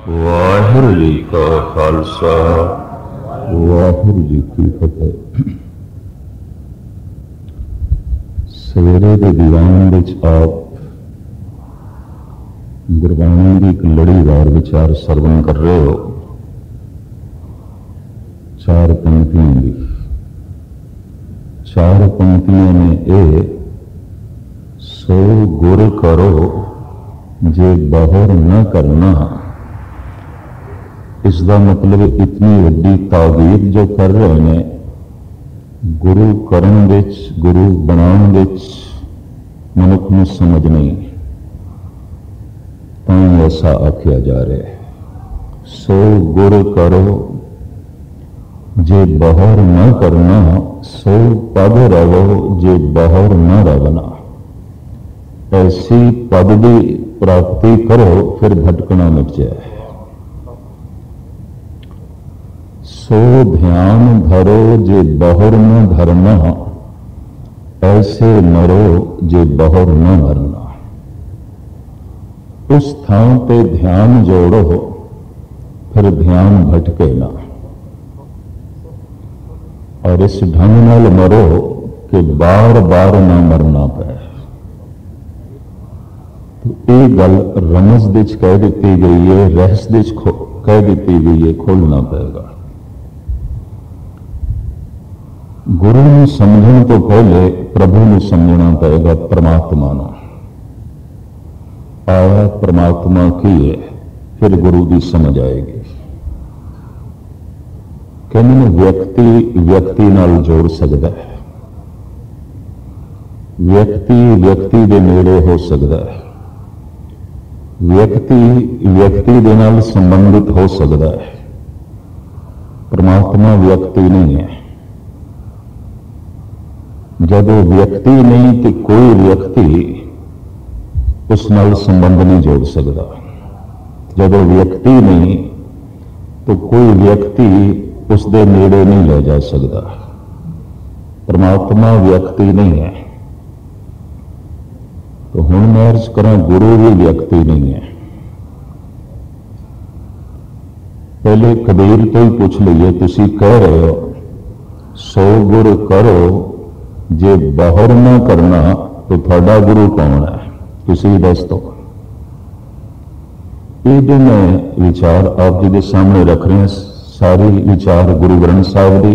वाहिगुरू जी का खालसा वाहिगुरू जी की फतेह। सवेरे के दीवान विच आप गुरबाणी की एक लड़ीवार विचार सरवण कर रहे हो। चार पंक्तियों की, चार पंक्तियों में ए सो गुर करो जे बहर न करना। इसका मतलब इतनी वड्डी ताकीद जो कर रहे हैं गुरु करन विच, गुरु बनाने विच मनुख में समझ नहीं, तो ऐसा आख्या जा रहा है। सो गुर करो जे बहर न करना, सो पद रवो जे बहर न रवना। ऐसी पद की प्राप्ति करो फिर भटकना मिट जाए। सो ध्यान धरो जे बहर न धरना, ऐसे मरो जे बहर न मरना। उस स्थान पे ध्यान जोड़ो फिर ध्यान भटके ना, और इस ढंग नाल मरो कि बार बार ना मरना पे। तो ये गल रमज दिच कह दी गई है, रहस दिच कह दी गई है, खोलना पड़ेगा। गुरु को समझने तो पहले प्रभु को समझना पड़ेगा, परमात्मा को। आया परमात्मा की है, फिर गुरु की समझ आएगी। कहने व्यक्ति व्यक्ति नाल जोड़ सकता है, व्यक्ति व्यक्ति के नेड़े हो सकता है, व्यक्ति व्यक्ति के नाल संबंधित हो सकता है। परमात्मा व्यक्ति नहीं है। जब व्यक्ति नहीं तो कोई व्यक्ति उस नाल संबंध नहीं जोड़ सकता। जब व्यक्ति नहीं तो कोई व्यक्ति उसके नेड़े नहीं ले जा सकता। परमात्मा व्यक्ति नहीं है। तो हुण मैं अर्ज करा, गुरु भी व्यक्ति नहीं है। पहले कबीर तो ही पूछ लीए, तुसी कह रहे हो सो गुर करो जे बहर न करना, तो थोड़ा गुरु कौन है? तुसी दस दो। ये जो मैं विचार आप जी के सामने रख रहे हैं, सारी विचार गुरु ग्रंथ साहब की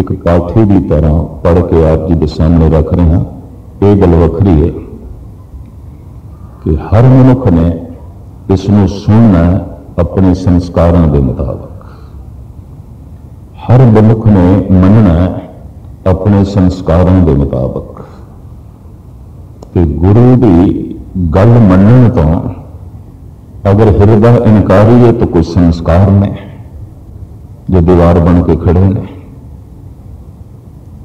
एक पाठी की तरह पढ़ के आप जी के सामने रख रहे हैं। ये गल वखरी है कि हर मनुख ने इसमें सुनना है अपने संस्कारों के मुताबिक। हर मनुख ने मनना है अपने संस्कारों के मुताबिक। कि गुरु की गल मनने तो अगर हृदय इनकारी है तो कोई संस्कार ने जो दीवार बन के खड़े ने,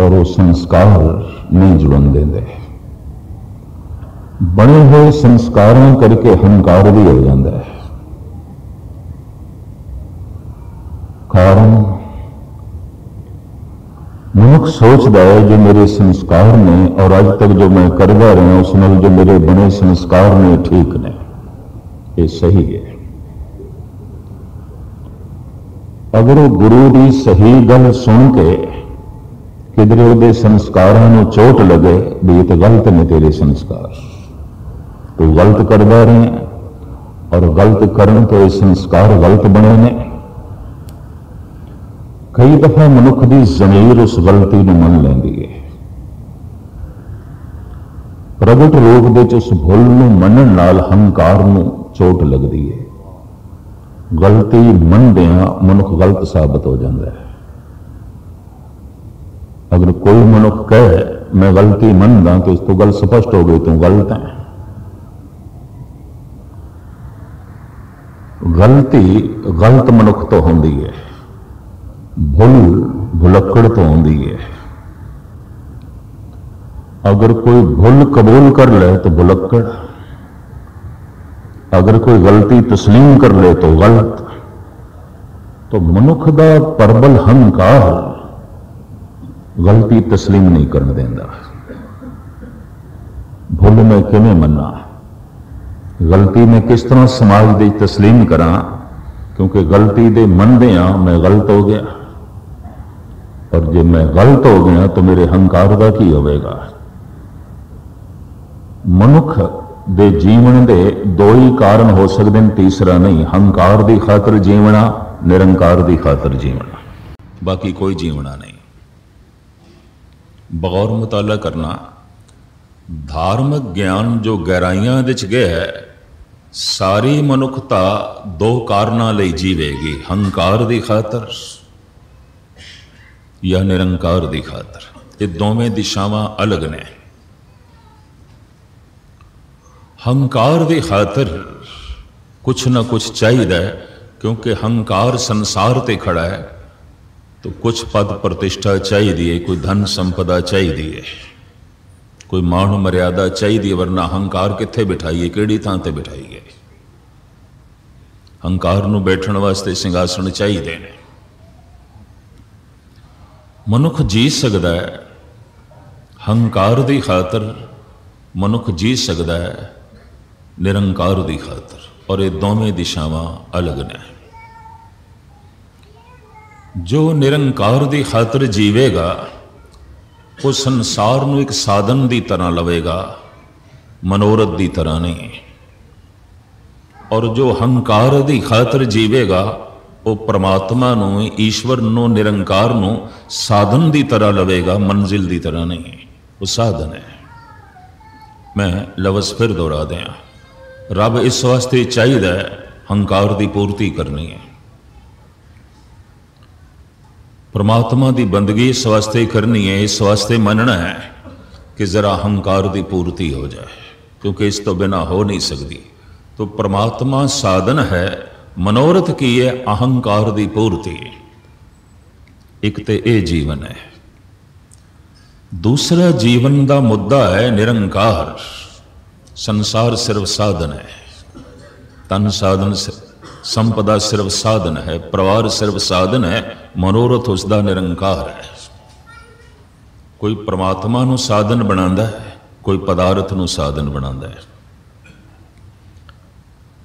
और वो संस्कार नहीं जुड़न देंगे। बने हुए संस्कारों करके हंकार भी हो जाता है। कारण मनुख सोचता है जो मेरे संस्कार ने और आज तक जो मैं करता रहा उसमें जो मेरे बने संस्कार ने ठीक ने, ये सही है। अगर वो गुरु की सही गल सुन के किधरे वो संस्कारों में चोट लगे भी ये तो गलत ने तेरे संस्कार, तो गलत करता रहे और गलत करने तो ये संस्कार गलत बने ने। कई दफा मनुख की जमीर उस गलती को मन लेंदी है। प्रगट रूप के उस भुल मनन नाल हंकार में चोट लगती है। गलती मनदिया मनुख गलत साबित हो जाता है। अगर कोई मनुख कहे मैं गलती मनदा तो इस तो गल स्पष्ट हो गई, तू गलत है। गलती गलत मनुख तो होंदी है, भुल भुलक्कड़ तो होंदी है। अगर कोई भुल कबूल कर ले तो भुलक्कड़, अगर कोई गलती तस्लीम कर ले तो गलत। तो मनुख का परबल हंकार गलती तस्लीम नहीं करने देंदा। भुल में किवें मन्ना, गलती में किस तरह समाज की तस्लीम करा, क्योंकि गलती दे मनदे हाँ मैं गलत हो गया, और जे मैं गलत हो गया तो मेरे हंकार का की होगा। मनुख दे जीवन दे दो ही कारण हो सकते हैं, तीसरा नहीं। हंकार की खातर जीवना, निरंकार की खातर जीवना, बाकी कोई जीवना नहीं। बगौर मुताला करना, धार्मिक ज्ञान जो गहराइयां विच गया है, सारी मनुखता दो कारणों लई जीवेगी, हंकार की खातर या निरंकार की खातर। ये दोवें दिशावां अलग ने। हंकार की खातर कुछ ना कुछ चाहिए, क्योंकि हंकार संसार ते खड़ा है, तो कुछ पद प्रतिष्ठा चाहिए, कोई धन संपदा चाहिए, कोई मान मर्यादा चाहिए, वरना हंकार कित्थे बिठाइए, किहड़ी थां ते बिठाइए। हंकार नूं बैठण वास्ते सिंघासन चाहिए ने। मनुख जी सकता है हंकार की खातर, मनुख जी सकता है निरंकार की खातर, और ये दोवें दिशावां अलग ने। जो निरंकार की खातर जीवेगा वो संसार नूं एक साधन की तरह लवेगा, मनोरथ की तरह नहीं। और जो हंकार की खातर जीवेगा वो परमात्मा नूं, ईश्वर नूं, निरंकार नूं साधन की तरह लवेगा, मंजिल की तरह नहीं। वो साधन है। मैं लफ्ज़ फिर दोहरा दें, रब इस वास्ते चाहिए हंकार की पूर्ति करनी है। परमात्मा की बंदगी इस वास्ते करनी है, इस वास्ते मनना है कि जरा हंकार की पूर्ति हो जाए, क्योंकि इस तो बिना हो नहीं सकती। तो परमात्मा साधन है, मनोरथ की है अहंकार की पूर्ति। एक तो यह जीवन है। दूसरा जीवन का मुद्दा है निरंकार। संसार सिर्फ साधन है, तन साधन, संपदा सिर्फ साधन है, परिवार सिर्फ साधन है, मनोरथ उसका निरंकार है। कोई परमात्मा नूं साधन बनाता है, कोई पदार्थ नूं साधन बनाता है,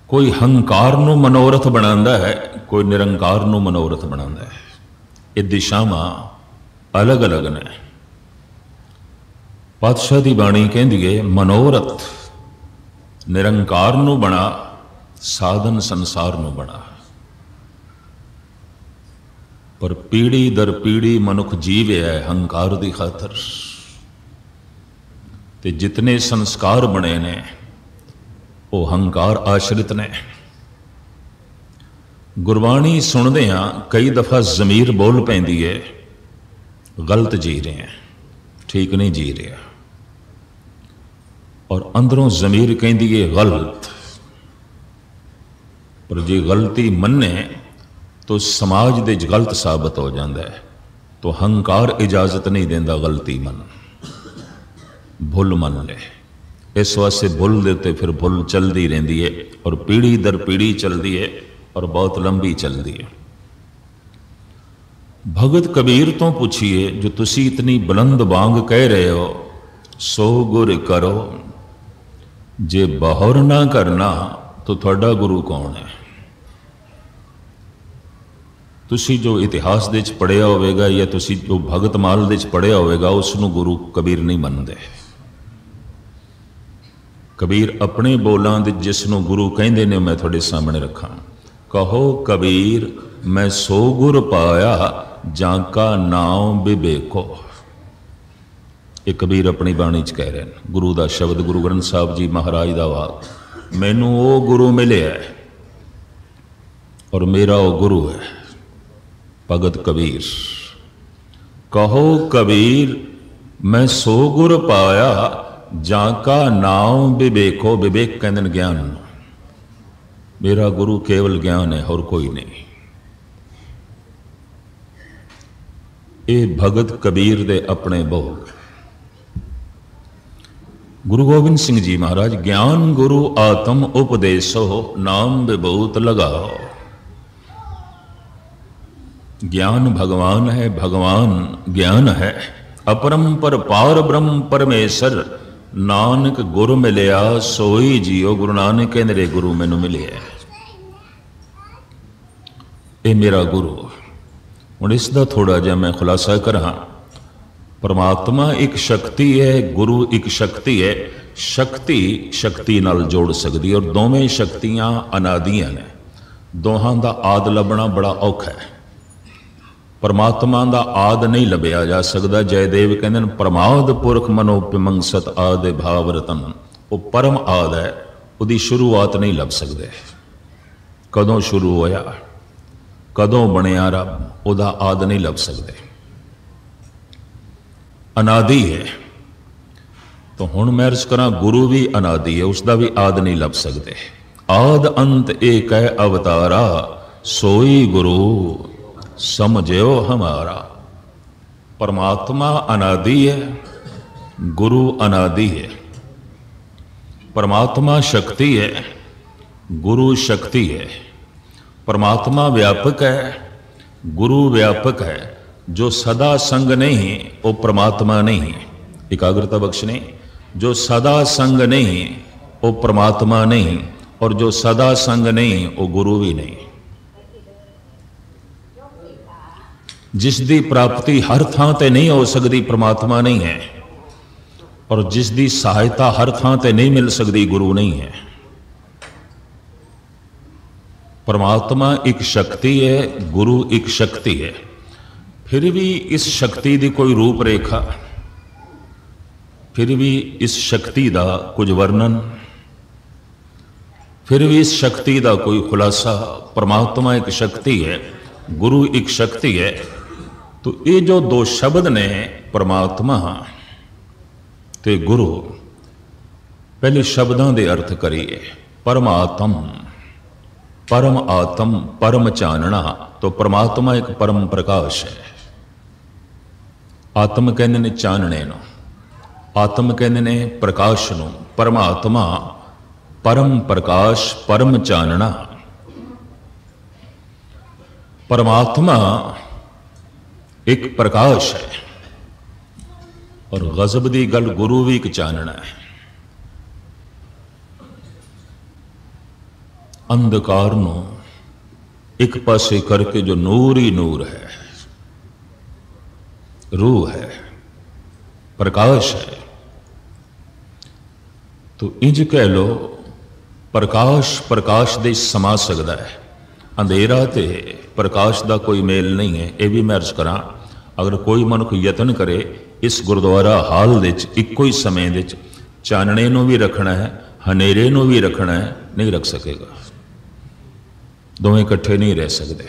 कोई हंकार नूं मनोरथ बनाता है, कोई निरंकार नूं मनोरथ बनाता है। ये दिशावां अलग अलग ने। पातशाह की बाणी कहती है, मनोरथ निरंकार नूं बना, साधन संसार नूं बना। पर पीढ़ी दर पीढ़ी मनुख जीविया है हंकार की खातर, ते जितने संस्कार बने ने वो हंकार आश्रित ने। गुरबाणी सुनते हाँ कई दफा जमीर बोल पैंदी है, गलत जी रहे हैं, ठीक नहीं जी रहा, और अंदरों जमीर कहती है गलत। पर जे गलती मन्ने तो समाज दे गलत साबित हो जाता है। तो हंकार इजाजत नहीं देता गलती मन, भुल मन ले। इस वास्ते भुल देते फिर भुल चलती रहती है, और पीढ़ी दर पीढ़ी चलती है, और बहुत लंबी चलती है। भगत कबीर तो पूछिए, जो तुसी इतनी बुलंद बांग कह रहे हो, सो गुर करो, जे बहुर ना करना तो थोड़ा गुरु कौन है? तुसी जो इतिहास दे पढ़िया होगा या तुसी जो भगत माल दे पढ़िया होगा, उसनों गुरु कबीर नहीं मनते। कबीर अपने बोलों दे जिसनों गुरु कहते ने मैं थोड़े सामने रखा। कहो कबीर मैं सो गुर पाया, जाका नाम विवेको। ये कबीर अपनी बाणी च कह रहे हैं। गुरु का शब्द, गुरु ग्रंथ साहब जी महाराज का वाक, मैनू वो गुरु मिले है और मेरा वो गुरु है भगत कबीर। कहो कबीर मैं सो गुर पाया, जाका नाम विवेको। विवेक कहते ज्ञान। मेरा गुरु केवल ज्ञान है और कोई नहीं। ये भगत कबीर दे अपने बोल। गुरु गोबिंद सिंह जी महाराज, ज्ञान गुरु आत्म उपदेशो, नाम विभूत लगाओ। ज्ञान भगवान है, भगवान ज्ञान है। अपरंपर पार ब्रह्म परमेश्वर, नानक गुरु मिलिया सोई जियो। गुरु नानक कहते गुरु मैनू मिले है। ये मेरा गुरु। हुण इसका थोड़ा जिहा मैं खुलासा करा। परमात्मा एक शक्ति है, गुरु एक शक्ति है। शक्ति शक्ति नाल जोड़ सकती है और दोवें शक्तियां अनादियां ने। दोहां दा आद लभना बड़ा औखा है। परमात्मा दा आद नहीं लभ्या जा सकता। जयदेव कहते हैं परमाद पुरख मनो पिमंग सत आदि भाव रतन। वो परम आद है, उसकी शुरुआत नहीं लभ सकते। कदों शुरू होया, कदों बनया रब, उहदा आद नहीं लभ सकते। अनादि है। तो हुण मैं अर्ज करा गुरु भी अनादि है, उसका भी आद नहीं लभ सकते। आद अंत एक है अवतारा, सोई गुरु समझो हमारा। परमात्मा अनादि है, गुरु अनादि है। परमात्मा शक्ति है, गुरु शक्ति है। परमात्मा व्यापक है, गुरु व्यापक है। जो सदा संग नहीं वो परमात्मा नहीं। एकाग्रता बख्शने, जो सदा संग नहीं वो परमात्मा नहीं, और जो सदा संग नहीं वो गुरु भी नहीं। जिसकी प्राप्ति हर थां ते नहीं हो सकती परमात्मा नहीं है, और जिसकी सहायता हर थां ते नहीं मिल सकती गुरु नहीं है। परमात्मा एक शक्ति है, गुरु एक शक्ति है। फिर भी इस शक्ति की कोई रूपरेखा, फिर भी इस शक्ति का कुछ वर्णन, फिर भी इस शक्ति का कोई खुलासा। परमात्मा एक शक्ति है, गुरु एक शक्ति है। तो ये जो दो शब्द ने परमात्मा ते गुरु, पहले शब्दों के अर्थ करिए। परमात्म, परम आत्म, परम चानना। तो परमात्मा एक परम प्रकाश है। आत्म कहते ने चानने नो, आत्म कहते ने प्रकाश नो। परमात्मा परम प्रकाश, परम चानना। परमात्मा एक प्रकाश है, और गजब की गल गुरु भी एक चानना है। अंधकार नूं एक पासे करके जो नूर ही नूर है, रूह है, प्रकाश है। तो इंज कह लो प्रकाश प्रकाश दे समा सकता है। अंधेरा ते प्रकाश का कोई मेल नहीं है। यह भी मैं अर्ज करा, अगर कोई मनुख यतन करे इस गुरुद्वारा हाल दे इक्को ही समय दे चानने नूं भी रखना है, हनेरे नूं भी रखना है, नहीं रख सकेगा। दोवें इकट्ठे नहीं रह सकते।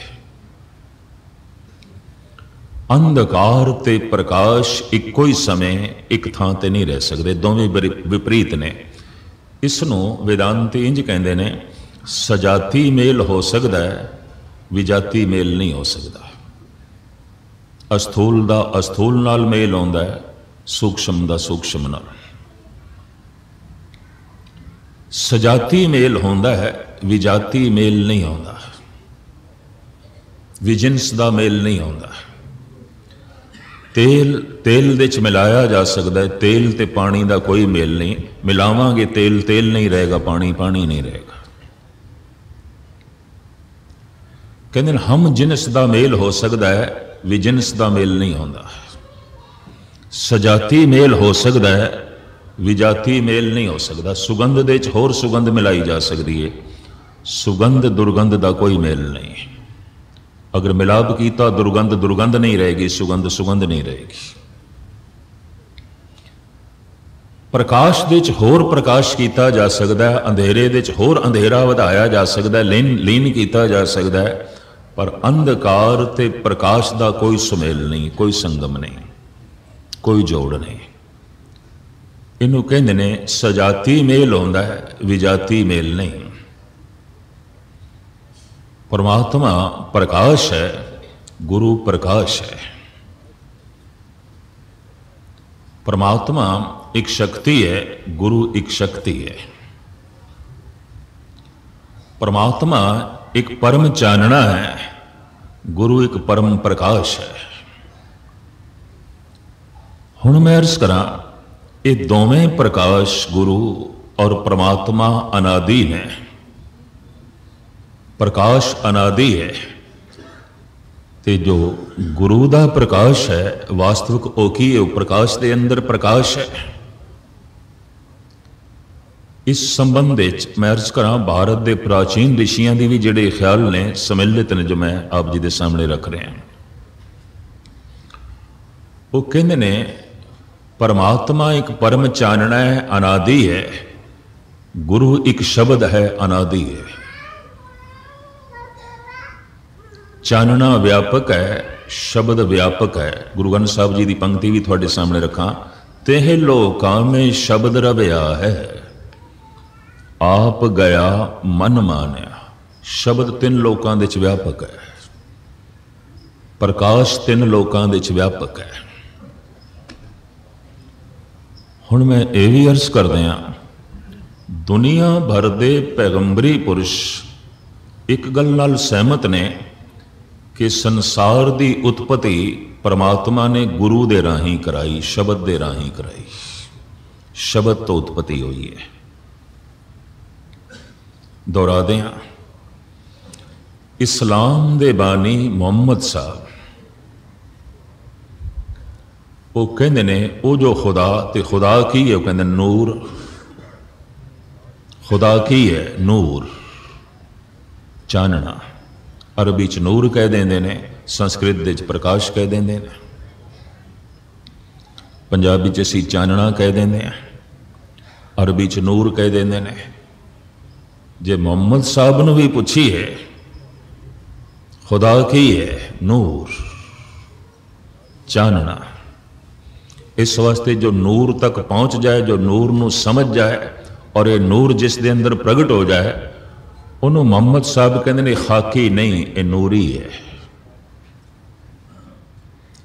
अंधकार ते प्रकाश इक्को ही समय एक थां ते नहीं रह सकते, दोवें विपरीत ने। इसनों वेदांती इंज कहते हैं, सजाती मेल हो सकता है, विजाती मेल नहीं हो सकता। अस्थूल दा अस्थूल नाल मेल आउंदा है, सूक्ष्म दा सूक्ष्म नाल। सजाती मेल होंदा है, विजाती मेल नहीं होंदा। विजिनस दा मेल नहीं होंदा। तेल तेल दे च मिलाया जा सकता है, तेल ते पानी का कोई मेल नहीं। मिलावांगे तेल तेल नहीं रहेगा, पानी पानी नहीं रहेगा। कहते हैं हम जिनस का मेल हो सकता है, विजिनस का मेल नहीं होंदा। सजाती मेल हो सकता है, विजाती मेल नहीं हो सकता। सुगंध दे च होर सुगंध मिलाई जा सकती है, सुगंध दुर्गंध का कोई मेल नहीं। अगर मिलाप किया दुर्गंध दुर्गंध नहीं रहेगी, सुगंध सुगंध नहीं रहेगी। प्रकाश दे च होर प्रकाश किया जा सकता है, अंधेरे दे च होर अंधेरा वधाया जा सकता है, लीन किया जा सकता है। पर अंधकार ते प्रकाश का कोई सुमेल नहीं, कोई संगम नहीं, कोई जोड़ नहीं। इनू कहते ने सजाती मेल होंदा है, विजाती मेल नहीं। परमात्मा प्रकाश है, गुरु प्रकाश है। परमात्मा एक शक्ति है, गुरु एक शक्ति है। परमात्मा एक परम चानना है, गुरु एक परम प्रकाश है। हुण मैं अर्ज करा, ये दोवें प्रकाश गुरु और परमात्मा अनादि ने। प्रकाश अनादि है, ਤੇ ਜੋ ਗੁਰੂ ਦਾ ਪ੍ਰਕਾਸ਼ ਹੈ ਵਾਸਤਵਿਕ ਉਹ ਕੀ ਹੈ? ਉਹ ਪ੍ਰਕਾਸ਼ ਦੇ ਅੰਦਰ ਪ੍ਰਕਾਸ਼ ਹੈ। ਇਸ ਸੰਬੰਧ ਵਿੱਚ ਮੈਂ ਅਰਜ਼ ਕਰਾਂ ਭਾਰਤ ਦੇ ਪ੍ਰਾਚੀਨ ਰਿਸ਼ੀਆਂ ਦੀ ਵੀ ਜਿਹੜੇ ਖਿਆਲ ਨੇ ਸਮਿਲਿਤ ਨੇ ਜੋ ਮੈਂ ਆਪ ਜੀ ਦੇ ਸਾਹਮਣੇ ਰੱਖ ਰਿਹਾ। ਉਹ ਕਹਿੰਦੇ ਨੇ परमात्मा एक परम चानना है, अनादि है। गुरु एक शब्द है, अनादि है। चानना व्यापक है, शब्द व्यापक है। गुरु ग्रंथ साहब जी की पंक्ति भी थोड़े सामने रखा, तेह लोकां में शब्द रव्या है, आप गया मन मानिया। शब्द तीन लोकां दे च व्यापक है, प्रकाश तीन लोकां दे च व्यापक है। हुण मैं ये भी अर्ज कर दिया, दुनिया भर दे पैगंबरी पुरुष एक गल नाल सहमत ने कि संसार की उत्पत्ति परमात्मा ने गुरु दे राही कराई, शब्द दे राही कराई। शब्द तो उत्पत्ति हुई है। दोहरा दें, इस्लाम दे बानी मुहम्मद साहब वो कहते ने वो जो खुदा ते खुदा की है, वो कहते नूर। खुदा की है? नूर, चानना। अरबी च नूर कह देंदे ने, संस्कृत दे च प्रकाश कह देंदे ने, पंजाबी च असीं चानना कह देंदे हैं, अरबी च नूर कह देंदे ने। जे मुहम्मद साहब नूं भी पुछी है खुदा की है? नूर, चानना। इस वास्ते जो नूर तक पहुंच जाए, जो नूर नूं समझ जाए और ये नूर जिस दे अंदर प्रगट हो जाए, उन्होंने मुहम्मद साहब कहते ने खाकी नहीं, ये नूरी है।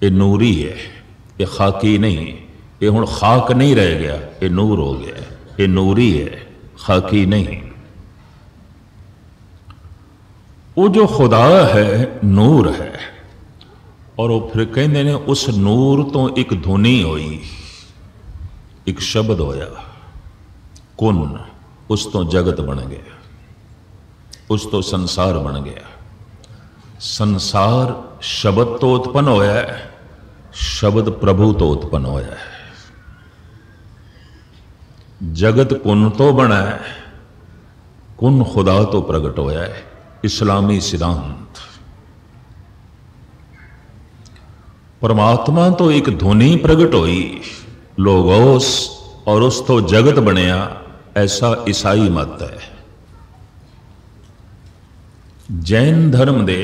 ये नूरी है, ये खाकी नहीं। ये हुण खाक नहीं रह गया, ये नूर हो गया। ये नूरी है, खाकी नहीं। वो जो खुदा है नूर है, और वो फिर कहते ने उस नूर तो एक धुनी हुई, एक शब्द होया, कुन। उस तो जगत बन गया, उस तो संसार बन गया। संसार शब्द तो उत्पन्न होया है, शब्द प्रभु तो उत्पन्न होया है। जगत कुन तो बना है, कुन खुदा तो प्रगट होया है। इस्लामी सिद्धांत परमात्मा तो एक ध्वनि प्रगट हुई, लोगोस, और उस तो जगत बनया, ऐसा ईसाई मत है। जैन धर्म दे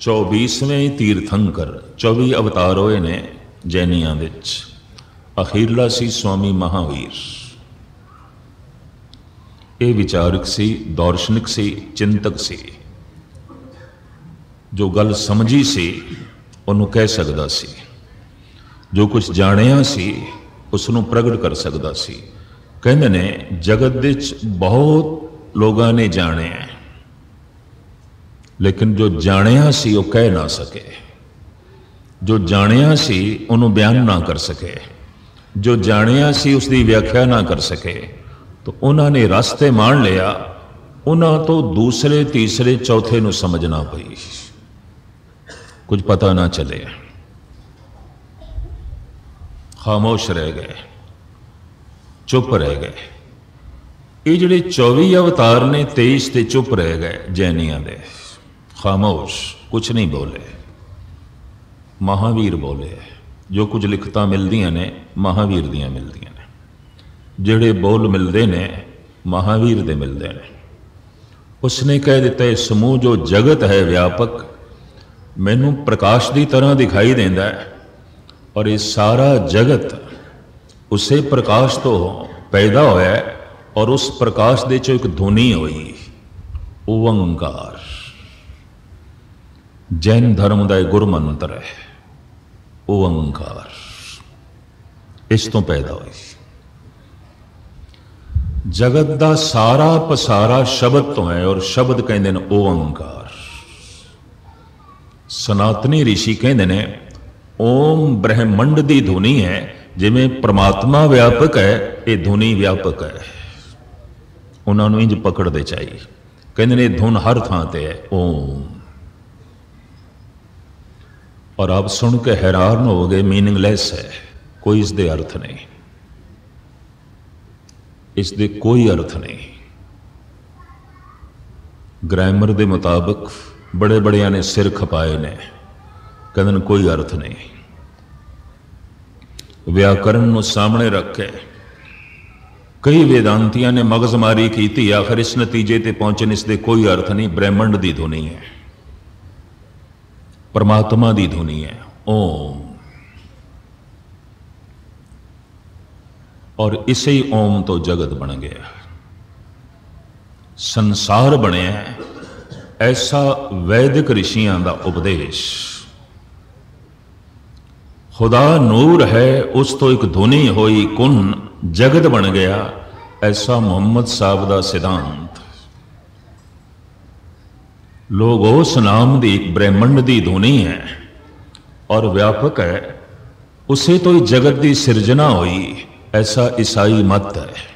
24वें तीर्थंकर 24 अवतार होए ने जैनियां विच। अखीरला सी स्वामी महावीर। ये विचारक सी, दार्शनिक सी, चिंतक सी, जो गल समझी सी ਉਹਨੂੰ ਕਹਿ ਸਕਦਾ ਸੀ, ਜੋ ਕੁਝ ਜਾਣਿਆ ਸੀ ਉਸ ਨੂੰ ਪ੍ਰਗਟ ਕਰ ਸਕਦਾ ਸੀ। ਕਹਿੰਦੇ ਨੇ ਜਗਤ ਵਿੱਚ ਬਹੁਤ ਲੋਕਾਂ ਨੇ ਜਾਣਿਆ, ਲੇਕਿਨ ਜੋ ਜਾਣਿਆ ਸੀ ਉਹ ਕਹਿ ਨਾ ਸਕੇ, ਜੋ ਜਾਣਿਆ ਸੀ ਉਹਨੂੰ ਬਿਆਨ ਨਾ ਕਰ ਸਕੇ, ਜੋ ਜਾਣਿਆ ਸੀ ਉਸ ਦੀ ਵਿਆਖਿਆ ਨਾ ਕਰ ਸਕੇ। ਤਾਂ ਉਹਨਾਂ ਨੇ ਰਸਤੇ ਮਾਣ ਲਿਆ, ਉਹਨਾਂ ਤੋਂ ਦੂਸਰੇ ਤੀਸਰੇ ਚੌਥੇ ਨੂੰ ਸਮਝਣਾ ਪਈ, कुछ पता ना चले, खामोश रह गए, चुप रह गए। ये जिहड़े 24 अवतार ने 23 ते चुप रह गए जैनियां दे, खामोश, कुछ नहीं बोले। महावीर बोले। जो कुछ लिखतां मिलदियां ने महावीर दियां मिलदियां ने, जिहड़े बोल मिलते ने महावीर दे मिलते ने। उसने कह दिता है समूह जो जगत है व्यापक मैनू प्रकाश की तरह दिखाई देता है, और ये सारा जगत उसे प्रकाश तो पैदा होया है, और उस प्रकाश दे चो एक ध्वनि हुई, ओंकार। जैन धर्म का गुर मंत्र है ओंकार, इस तो पैदा हुई। जगत का सारा पसारा शब्द तो है, और शब्द कहते हैं ओंकार। सनातनी ऋषि कहते ने ओम ब्रह्मंड की धुनी है, जिमें परमात्मा व्यापक है, ये धुनी व्यापक है। उन्होंने इंज पकड़ते चाहिए, कहते ने धुन हर थां ते है ओम। और आप सुन के हैरान हो गए, मीनिंगलैस है, कोई इसके अर्थ नहीं, इसके कोई अर्थ नहीं। ग्रामर के मुताबिक बड़े बड़िया ने सिर खपाए ने, कहते कोई अर्थ नहीं। व्याकरण को सामने रख के कई वेदांतियों ने मगजमारी की, आखिर इस नतीजे ते पहुंचे इसके कोई अर्थ नहीं। ब्रह्मंड की धुनी है, परमात्मा की धुनी है, ओम। और इसे ही ओम तो जगत बन गया, संसार बनया। ऐसा वैदिक ऋषियों का उपदेश। खुदा नूर है, उस तो एक धुनी होई कुन, जगत बन गया। ऐसा मुहम्मद साहब का सिद्धांत। लोग उस नाम की एक ब्रह्मंड की धुनी है और व्यापक है, उसे तो ही जगत की सिरजना हुई। ऐसा ईसाई मत है।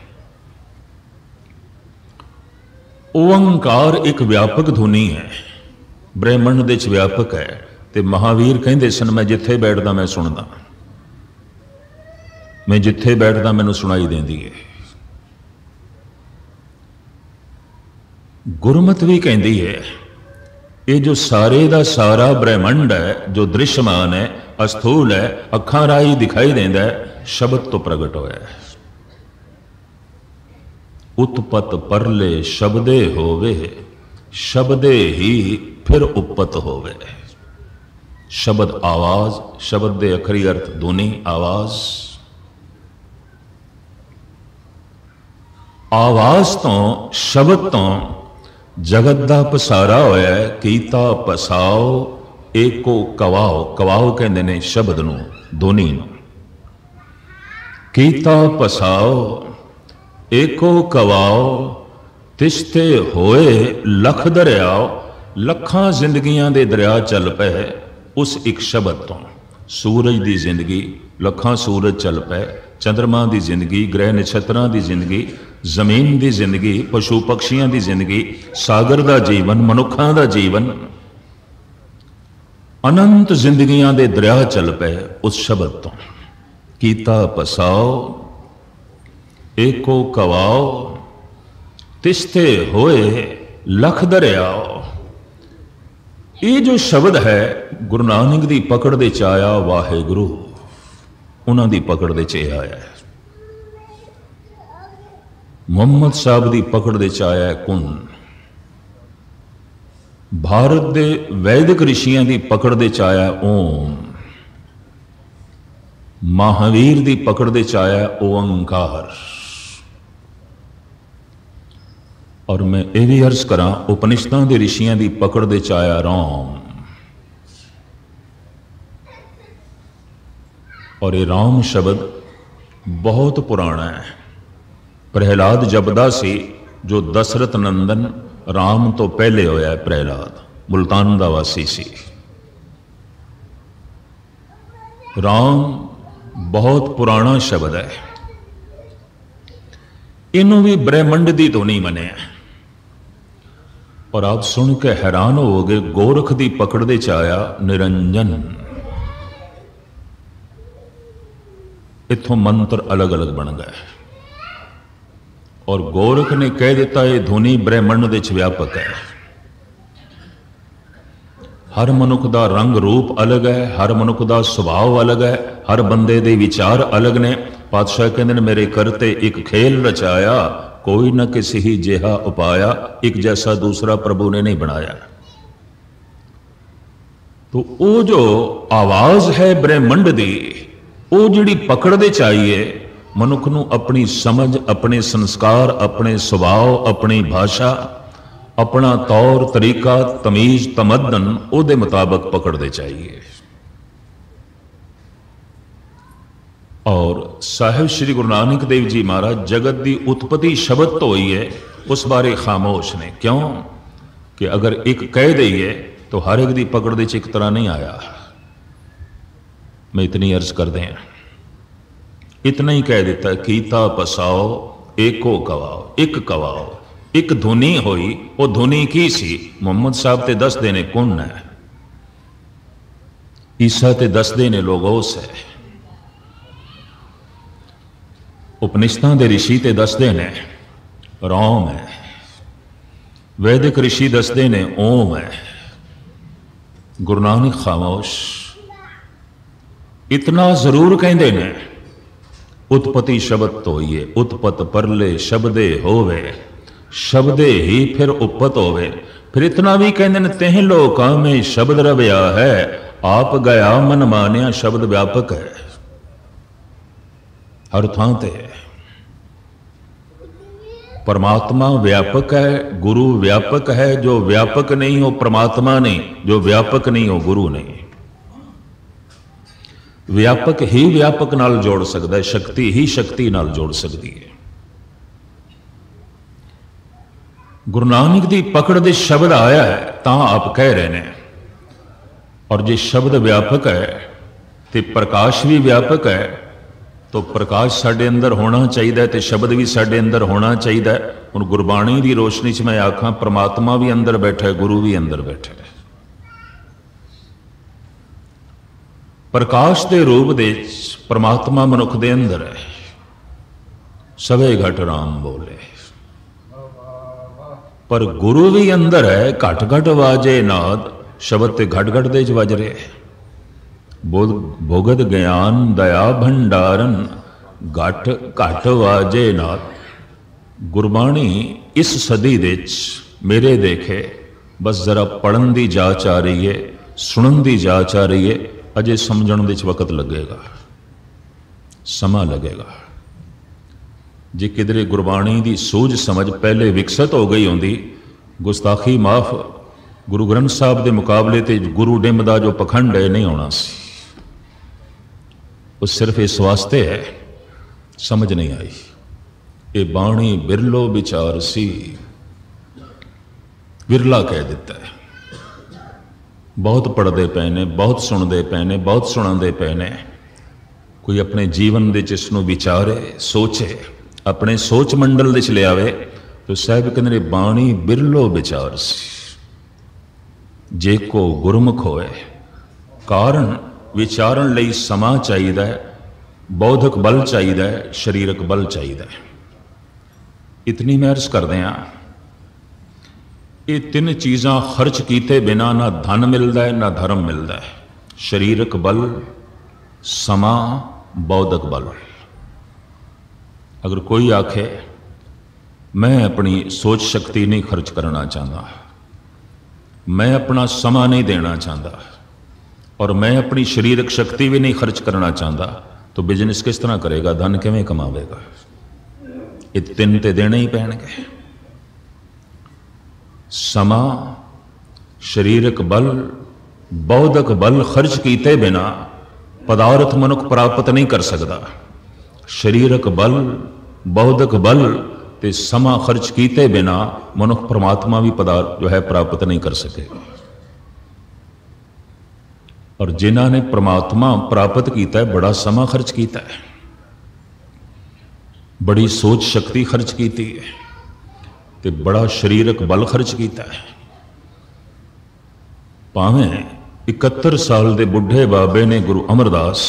ओंकार एक व्यापक धुनी है, ब्रह्मंड दे च व्यापक है। ते महावीर कहते सन, मैं जिथे बैठदा मैं सुनदा, मैं जिथे बैठदा मैनू सुनाई देंदी है। गुरमत भी कहती है, ये जो सारे दा सारा ब्रह्मंड है, जो दृश्यमान है, अस्थूल है, अखां राही दिखाई देंदा है, शब्द तो प्रगट होया है। उत्पत परले शब्दे होवे, शब्दे ही फिर उपत होवे। शब्द आवाज, शब्द दे अखरी अर्थ ध्वनि आवाज। आवाज तो शब्द तो जगत दा पसारा होया है। कीता पसाओ एको कवाओ, कवाओ कहते ने शब्द नूं, ध्वनि नूं। कीता पसाओ एको कवाओ, तिश्ते होए लख दरियाओ। लखां जिंदगियां दे दरिया चल पे उस एक शब्द तो। सूरज की जिंदगी, लखां सूरज चल पे। चंद्रमा की जिंदगी, ग्रह नक्षत्रां की जिंदगी, जमीन की जिंदगी, पशु पक्षियों की जिंदगी, सागर का जीवन, मनुखों का जीवन, अनंत जिंदगियां दे दरिया चल पे उस शब्द तो। कीता पसाओ एको कवाओ, तिश्ते होए लख दरियाओ। ये जो शब्द है गुरु नानक की पकड़ दे च आया, वाहेगुरु उन्हों की पकड़ दे च आया है। मुहम्मद साहब की पकड़ दे च आया है कुन। भारत के वैदिक ऋषियों की पकड़ दे च आया ओम। महावीर की पकड़ दे च आया ओंकार। और मैं ये भी अर्ज करा, उपनिषदों के ऋषियों की पकड़ दे च आया राम। और ये राम शब्द बहुत पुराना है। प्रहलाद जपदा सी, जो दशरथ नंदन राम तो पहले होया है। प्रहलाद मुल्तान का वासी सी। राम बहुत पुराना शब्द है। इनू भी ब्रह्मंड की ध्वनि मने। और आप सुन के हैरान होगे, गोरख की पकड़ दे च आया निरंजन। इथों मंत्र अलग अलग बन गए। और गोरख ने कह दिता ये ध्वनि ब्रह्मंड दे च व्यापक है। हर मनुख का रंग रूप अलग है, हर मनुख का सुभाव अलग है, हर बंदे दे विचार अलग ने। पातशाह कहते हैं मेरे करते एक खेल रचाया, कोई न किसी ही जिहा उपाया, एक जैसा दूसरा प्रभु ने नहीं बनाया। तो वो जो आवाज है ब्रह्मंड दी, वो जिहड़ी पकड़ दे चाहिए मनुख नूं अपनी समझ, अपने संस्कार, अपने सुभाव, अपनी भाषा, अपना तौर तरीका, तमीज तमदन उहदे मुताबिक पकड़ दे चाहिए। और साहिब श्री गुरु नानक देव जी महाराज जगत की उत्पत्ति शब्द तो हुई है, उस बारे खामोश ने। क्यों कि अगर एक कह दईए तो हर एक की पकड़ दे एक तरह नहीं आया। मैं इतनी अर्ज कर दें, इतना ही कह देता, कीता पसाओ एको कवाओ, एक कवाओ, एक धुनी होई। वो धुनी की सी? मुहम्मद साहब ते दस देने कौन है। ईसा ते दसदे ने लोगोस है, उपनिषदां दे ऋषि ते दसदे ने रोम है, वैदिक ऋषि दसदे ने ओम है, गुरु नानक खामोश इतना जरूर कहते ने उत्पत्ति शब्द तो ही है, उत्पत परले शब्दे होवे, शब्दे ही फिर उपत होवे। फिर इतना भी कहते ने तेह लोकां में शब्द रव्या है, आप गया मन मानिया शब्द व्यापक है, हर थां ते है। परमात्मा व्यापक है, गुरु व्यापक है, जो व्यापक नहीं हो परमात्मा नहीं, जो व्यापक नहीं हो गुरु नहीं। व्यापक ही व्यापक नाल जोड़ सकता है, शक्ति ही शक्ति नाल जोड़ सकती है। गुरु नानक की पकड़ दे शब्द आया है तां आप कह रहे हैं, और जे शब्द व्यापक है तो प्रकाश भी व्यापक है, तो प्रकाश साडे अंदर होना चाहिए तो शब्द भी साडे अंदर होना चाहिए। हुण गुरबाणी की रोशनी च मैं आखां परमात्मा भी अंदर बैठा है, गुरु भी अंदर बैठा है। प्रकाश के रूप दे परमात्मा मनुख दे अंदर है, सवे घट राम बोले, पर गुरु भी अंदर है, घट घट वाजे नाद, शब्द ते घट घट दे वज रहे। भोगत ज्ञान दया भंडारन घट घट वाजे नाद। गुरबाणी इस सदी दे मेरे देखे बस जरा पढ़न की जांच आ रही है, सुनन की जांच आ रही है, अजे समझण दे वक्त लगेगा, समा लगेगा। जे किधरे गुरबाणी की सूझ समझ पहले विकसित हो गई होंदी, गुस्ताखी माफ, गुरु ग्रंथ साहब के मुकाबले ते गुरु डिंब का जो पखंड है नहीं होना सी। वो सिर्फ इस वास्ते है समझ नहीं आई। ये बाणी बिरलो विचार सी, विरला कह दिता है। बहुत पढ़ते पे ने, बहुत सुनते पे ने, बहुत सुनाते पे ने, कोई अपने जीवन के इसनों विचारे सोचे, अपने सोच मंडल दे लियावे, तो साहब कहते बाणी बिरलो विचार सी। जे को गुरमुख होए, कारण विचारण लई समा चाहिए, बौद्धिक बल चाहिए, शरीरक बल चाहिए। इतनी मैं अर्ज करदे हां, ये तीन चीज़ां खर्च किए बिना ना धन मिलता है ना धर्म मिलता है। शरीरक बल, समा, बौद्धिक बल। अगर कोई आखे मैं अपनी सोच शक्ति नहीं खर्च करना चाहता, मैं अपना समा नहीं देना चाहता, और मैं अपनी शरीरक शक्ति भी नहीं खर्च करना चाहता, तो बिजनेस किस तरह करेगा, धन किवें कमावेगा? ये तीन ते देने ही पैणगे। समा, शरीरक बल, बौद्धिक बल खर्च किए बिना पदार्थ मनुख प्राप्त नहीं कर सकता। शरीरक बल, बौद्धिक बल ते समा खर्च किए बिना मनुख परमात्मा भी पदार्थ जो है प्राप्त नहीं कर सकेगा। और जिन्हों ने परमात्मा प्राप्त किया है, बड़ा समा खर्च किया है, बड़ी सोच शक्ति खर्च की है, ते बड़ा शरीरक बल खर्च किया है। भावें 71 साल के बुढ़े बाबे ने गुरु अमरदास,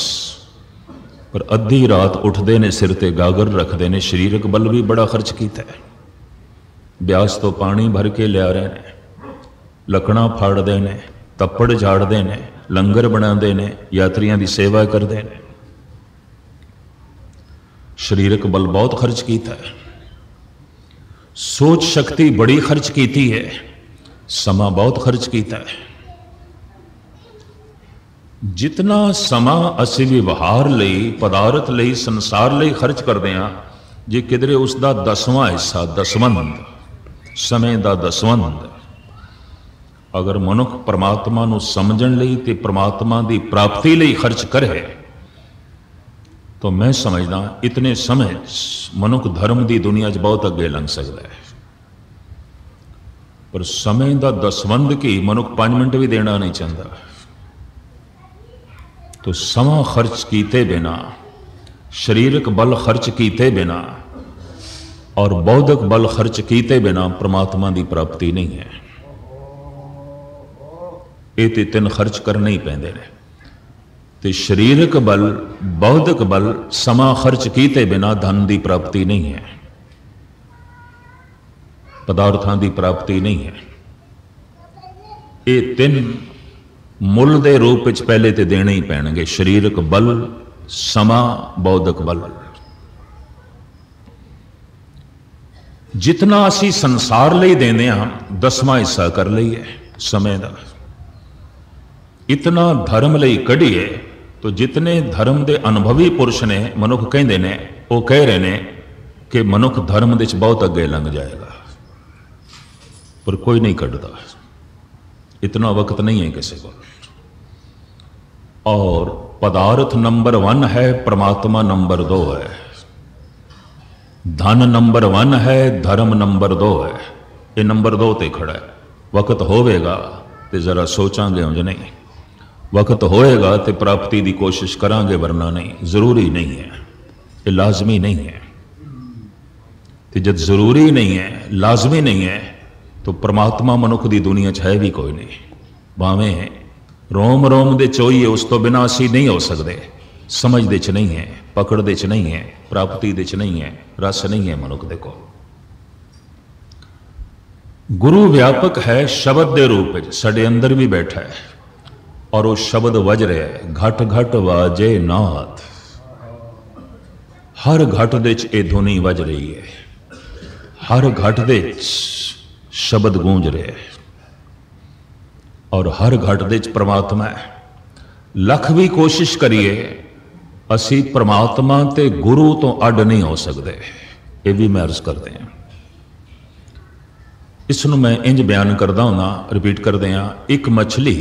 पर अद्धी रात उठते ने, सिर ते गागर रखते ने, शरीरक बल भी बड़ा खर्च किया है। ब्यास तो पानी भर के लिया रहे ने, लकड़ा फाड़ते हैं, तप्पड़ झाड़ते हैं, लंगर बनाते हैं, यात्रियों की सेवा करते हैं। शरीरक बल बहुत खर्च किया है, सोच शक्ति बड़ी खर्च की है, समा बहुत खर्च किया है। जितना समा असी व्यवहार लई, पदार्थ लई, संसार लई खर्च करते हैं, जे किधरे उसका 10वां हिस्सा, दसवंध, समय का दसवंध अगर मनुख परमात्मा नूं समझण लई ते परमात्मा की प्राप्ति लई खर्च करे, तो मैं समझदा इतने समय मनुख धर्म की दुनिया च बहुत अगे लंघ सकता है। पर समय का दसवंध की मनुख 5 मिनट भी देना नहीं चाहता। तो समा खर्च किए बिना, शरीरक बल खर्च किए बिना और बौद्धिक बल खर्च किए बिना परमात्मा की प्राप्ति नहीं है। ये तो 3 खर्च करने ही पैंदे ने। तो शरीरक बल, बौद्धिक बल, समा खर्च किए बिना धन की प्राप्ति नहीं है, पदार्थों की प्राप्ति नहीं है। ये तीन मुल के रूप में पहले तो देने ही पैणगे, शरीरक बल, समा, बौद्धिक बल। जितना असी संसार ਲਈ देने हाँ 10वां हिस्सा कर लईए समय का, इतना धर्म ਲਈ कढ़ीए तो जितने धर्म के अनुभवी पुरुष ने मनुख कहते हैं, वो कह रहे हैं कि मनुख धर्म के बहुत अगे लंघ जाएगा, पर कोई नहीं कढ़ता, इतना वक्त नहीं है किसी को। और पदार्थ नंबर 1 है, परमात्मा नंबर 2 है, धन नंबर 1 है, धर्म नंबर 2 है। ये नंबर 2 ते खड़ा है। वक्त होवेगा तो जरा सोचांगे, उंज नहीं, वक्त होएगा तो प्राप्ति की कोशिश करांगे, वरना नहीं। जरूरी नहीं है, ये लाजमी नहीं है। तो जब जरूरी नहीं है, लाजमी नहीं है, तो परमात्मा मनुख की दुनिया च है भी कोई नहीं। भावें रोम रोम दे चोईए, उस तो बिना असी नहीं हो सकते। समझ दे च नहीं है, पकड़ दे च नहीं है, प्राप्ति दे च नहीं है, रस नहीं है मनुख दे को। गुरु व्यापक है, शब्द के रूप में साडे अंदर भी बैठा है, और वो शब्द वज रहा है, घट घट वाजे नाथ। हर घट दे च ये ध्वनि वज रही है, हर घट दे शब्द गूंज रहे हैं, और हर घट दे च परमात्मा है। लख भी कोशिश करिए, असी परमात्मा ते गुरु तो अड नहीं हो सकते। ये भी मैं अर्ज करते हैं, इसनों मैं इंज बयान करता हूं, रिपीट करते हैं। एक मछली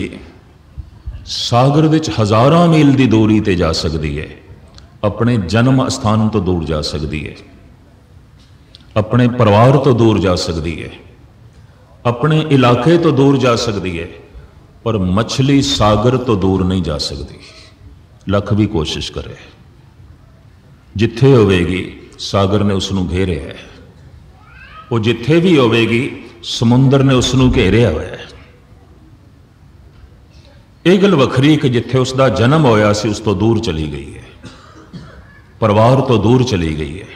सागर विच हज़ारां मील की दूरी ते जा सकती है, अपने जन्म स्थान तो दूर जा सकती है, अपने परिवार तो दूर जा सकती है, अपने इलाके तो दूर जा सकती है, पर मछली सागर तो दूर नहीं जा सकती, लख भी कोशिश करे। जिथे होवेगी सागर ने उसनू घेरे है, वो जिथे भी होवेगी समुंदर ने उसनू घेरिया हुआ है। यह गल वखरी कि जिथे उसका जन्म होया सी उस तो दूर चली गई है, परिवार तो दूर चली गई है,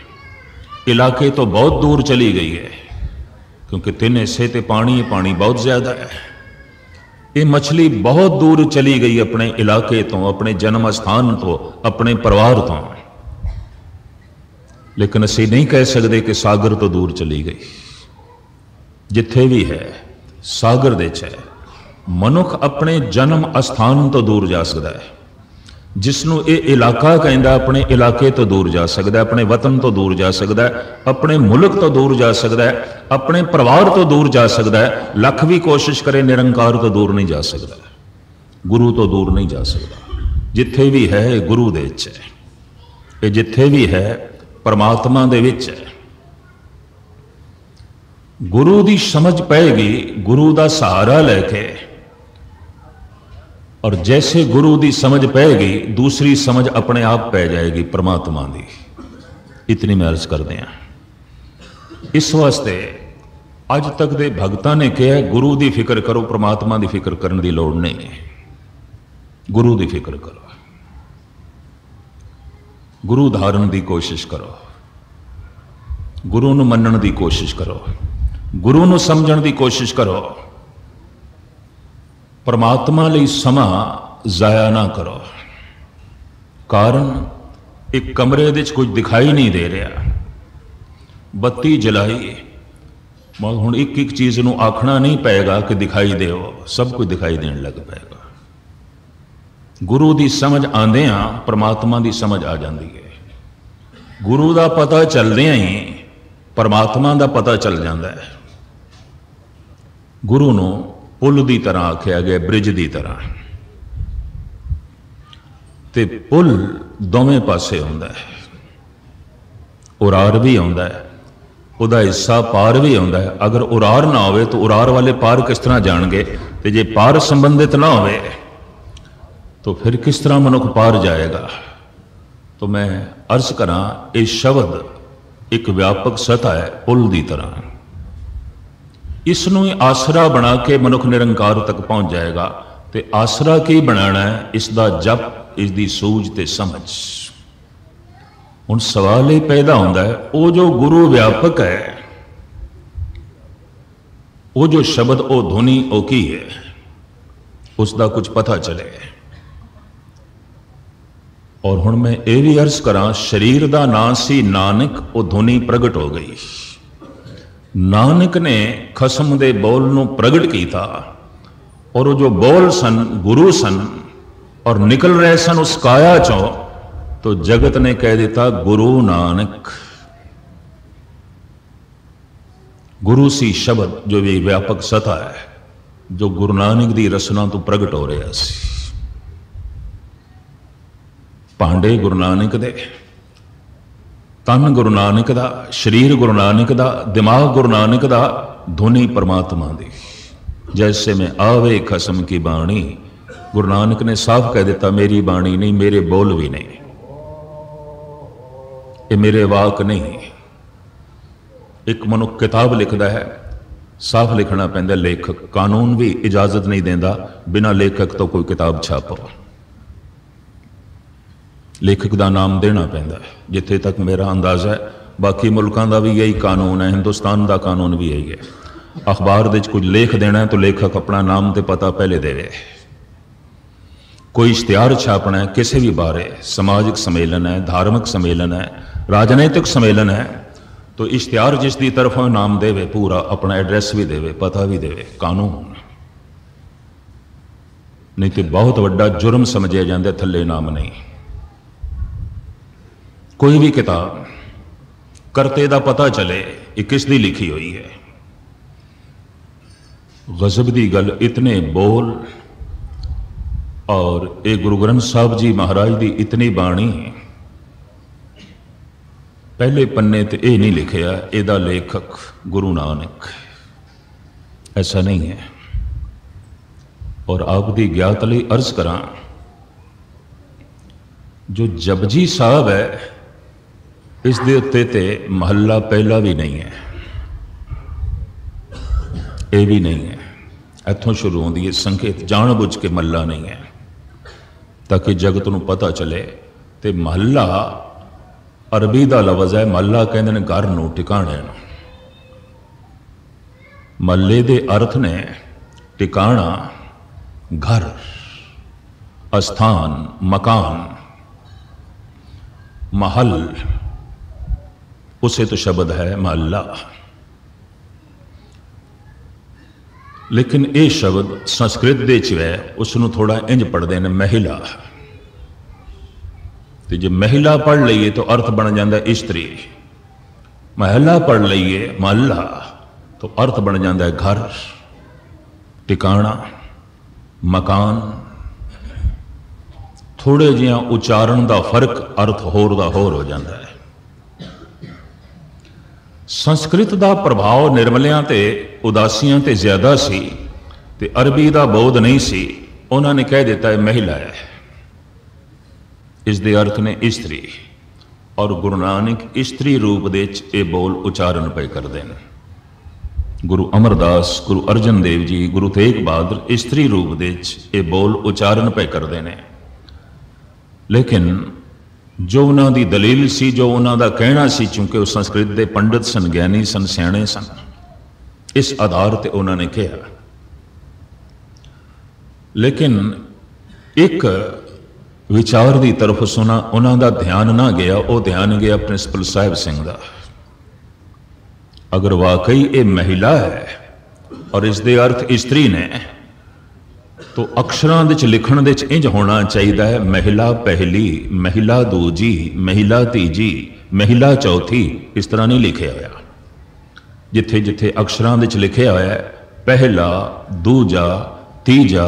इलाके तो बहुत दूर चली गई है, क्योंकि 3 हिस्से ते पानी बहुत ज्यादा है। ये मछली बहुत दूर चली गई अपने इलाके तो, अपने जन्म स्थान तो, अपने परिवार तो, लेकिन असी नहीं कह सकते कि सागर तो दूर चली गई। जिथे भी है सागर दे च है। मनुख अपने जन्म स्थान तो दूर जा सकता है, जिसनों ये इलाका कहता, अपने इलाके तो दूर जा सकता है, अपने वतन तो दूर जा सकता है, अपने मुल्क तो दूर जा सकता है, अपने परिवार तो दूर जा सकता है। लख भी कोशिश करे, निरंकार तो दूर नहीं जा सकता, गुरु तो दूर नहीं जा सकता। जिथे भी है गुरु दे विच है, ये जिथे भी है परमात्मा दे विच है। गुरु की समझ पाएगी, गुरु का सहारा लेके, और जैसे गुरु की समझ पाएगी दूसरी समझ अपने आप पै जाएगी परमात्मा की। इतनी मैं अर्ज करते हैं। इस वास्ते अज तक के भगतां ने कहा गुरु की फिक्र करो, परमात्मा की फिक्र करने की लोड़ नहीं है। गुरु की फिक्र करो, गुरु धारण की कोशिश करो, गुरु नूं मनण की कोशिश करो, गुरु नूं समझण की कोशिश करो। परमात्मा लई समा जाया ना करो। कारण एक कमरे दे कुछ दिखाई नहीं दे रहा, बत्ती जलाई, हुण एक एक चीज नूं आखना नहीं पेगा कि दिखाई दे, सब कुछ दिखाई देने लग पेगा। गुरु की समझ आंदियां परमात्मा की समझ आ जाती है। गुरु का पता चलदियां ही परमात्मा का पता चल जाता है। गुरु नूं पुल की तरह आख्या गया, ब्रिज की तरह। ते पुल दोवें पासे आउंदा है, उरार भी आउंदा है, उहदा हिस्सा पार भी आउंदा है। अगर उरार ना होवे तो उरार वाले पार किस तरह जाणगे, ते जे पार संबंधित ना होवे तो फिर किस तरह मनुख पार जाएगा। तो मैं अर्ज करा, ये शब्द एक व्यापक सतह है, पुल की तरह। इसनों ही आसरा बना के मनुख निरंकार तक पहुंच जाएगा। तो आसरा की बनाना है, इसका जप इसकी सूझ ते समझ। हुण सवाल ये पैदा होंदा है, वो जो गुरु व्यापक है, वो जो शब्द वो धुनी वो की है, उसका कुछ पता चले। और हुण मैं ये भी अर्ज करा, शरीर का नाम सी नानक, वो धुनी प्रगट हो गई। नानक ने खसम दे बोल नूं प्रगट किया, और वो जो बोल सन गुरु सन और निकल रहे सन उस काया चों, तो जगत ने कह दिता गुरु नानक। गुरु सी शब्द जो भी व्यापक सता है, जो गुरु नानक दी रसना तो प्रगट हो रहा सी। भांडे गुरु नानक दे, तन गुरु नानक दा, शरीर गुरु नानक दा, दिमाग गुरु नानक दा, धुनी परमात्मा दी। जैसे में आवे खसम की बाणी, गुरु नानक ने साफ कह दिता मेरी बाणी नहीं, मेरे बोल भी नहीं, ये मेरे वाक नहीं। एक मनुख किताब लिखता है, साफ लिखना पैंदा, लेखक कानून भी इजाजत नहीं देता बिना लेखक तो कोई किताब छापो, लेखक का नाम देना पैंदा है। जिथे तक मेरा अंदाजा है, बाकी मुल्कों का भी यही कानून है, हिंदुस्तान का कानून भी यही है। अखबार दे कुछ लेख देना है तो लेखक अपना नाम ते पता पहले देवे। कोई इश्तिहार छापना है किसी भी बारे, समाजिक सम्मेलन है, धार्मिक सम्मेलन है, राजनैतिक सम्मेलन है, तो इश्तिहार जिसकी तरफ नाम देवे, पूरा अपना एड्रैस भी देवे, पता भी देवे, कानून। नहीं तो बहुत बड़ा जुर्म समझे जाते थले नाम नहीं। कोई भी किताब करते दा पता चले ये किसदी लिखी हुई है। गजब दी गल, इतने बोल और ये गुरु ग्रंथ साहब जी महाराज दी इतनी बाणी, पहले पन्ने ते ये नहीं लिखिया एदा लेखक गुरु नानक, ऐसा नहीं है। और आप दी ज्ञात लई अर्ज करा, जो जपजी साहब है इस दे उत्ते ते महला पहला भी नहीं है, ये भी नहीं है। इत्थों शुरू होती है संकेत, जान बुझ के महला नहीं है ताकि जगत नूं पता चले। ते महला अरबी का लफज है, महला कहते हैं घर नूं, टिकाणे नूं। महले दे अर्थ ने टिकाणा, घर, अस्थान, मकान, महल, उसे तो शब्द है महला। लेकिन ये शब्द संस्कृत दे च है, उसनों थोड़ा इंज पढ़ते हैं महिला। तो जे महिला पढ़ लीए तो अर्थ बन जाता स्त्री, महला पढ़ लीए महला तो अर्थ बन जाता है घर, टिकाणा, मकान। थोड़े जिहा उच्चारण का फर्क, अर्थ होर दा होर हो जाता है। संस्कृत का प्रभाव निर्मलियां ते उदासियां ते ज्यादा सी, ते अरबी का बोध नहीं सी। उन्होंने कह दिता है महिला है, इसके अर्थ ने स्त्री। और गुरु नानक स्त्री रूप दे ये बोल उच्चारण पे करते हैं। गुरु अमरदास, गुरु अर्जन देव जी, गुरु तेग बहादुर स्त्री रूप दे ये बोल उच्चारण पे करते हैं। लेकिन जो उन्हों की दलील सी, जो उन्हों का कहना सी, चूंकि वो संस्कृत के पंडित सन, ज्ञानी सन, सियाणे सन, इस आधार पर उन्होंने कहा। लेकिन एक विचार की तरफ सुना उन्हों का ध्यान ना गया, वो ध्यान गया प्रिंसिपल साहिब सिंह का। अगर वाकई ये महिला है और इसके अर्थ स्त्री ने, तो अक्षरां दे लिखण दे इंज होना चाहिए है, महिला पहली, महिला दूजी, महिला तीजी, महिला चौथी। इस तरह नहीं लिखे होया। जिथे जिथे अक्षरां दे लिखे होया है पहला, दूजा, तीजा,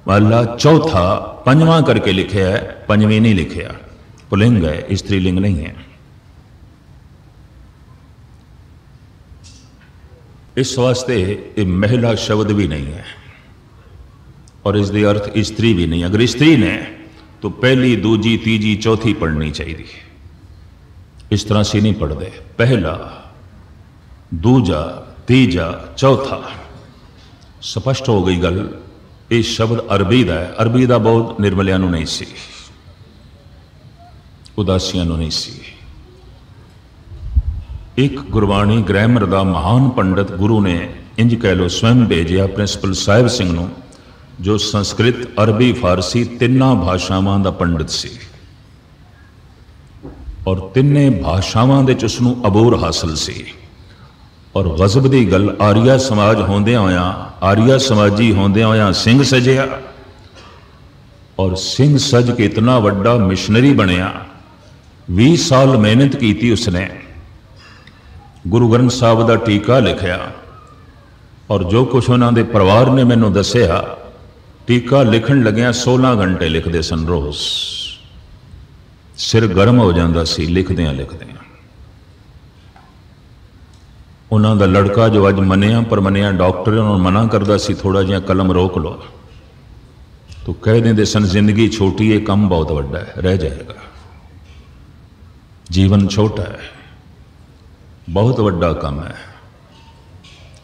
महला चौथा, पंजवां करके लिखे है, पंजवीं नहीं लिखिया। पुलिंग है, स्त्रीलिंग नहीं है। इस वास्ते ये महिला शब्द भी नहीं है और इसके अर्थ स्त्री भी नहीं। अगर स्त्री ने तो पहली, दूजी, तीजी, चौथी पढ़नी चाहिए। इस तरह से नहीं पढ़ते, पहला, दूजा, तीजा, चौथा। स्पष्ट हो गई गल, ये शब्द अरबी का है। अरबी का बहुत निर्मलिया नहीं सी, उदासियां नहीं सी। एक गुरबाणी ग्रैमर का महान पंडित गुरु ने इंज कह लो स्वयं भेजिया प्रिंसिपल साहिब सिंह नूं, जो संस्कृत अरबी फारसी तिन्ना भाषावां का पंडित सी और तिन्ने भाषावां दे उसनूं अबोर हासिल सी। और गजब की गल, आर्या समाज होंदे होया, आर्या समाजी होंदे होया सिंह सजिया और सिंह सज के इतना वड्डा मिशनरी बनया। 20 साल मेहनत की उसने, गुरु ग्रंथ साहब का टीका लिखा और जो कुछ उन्होंने परिवार ने मैनू दसिया, टीका लिखण लग्या 16 घंटे लिखते सन रोज। सिर गर्म हो जाता सी लिखदियां लिखदियां। उन्हों का लड़का जो अज मनिया पर मनिया डॉक्टर, उन्होंने मना करता सी थोड़ा जिहा कलम रोक लो, तो कह देंदे सन जिंदगी छोटी है, काम बहुत वड्डा है, रह जाएगा। जीवन छोटा है, बहुत वड्डा काम है।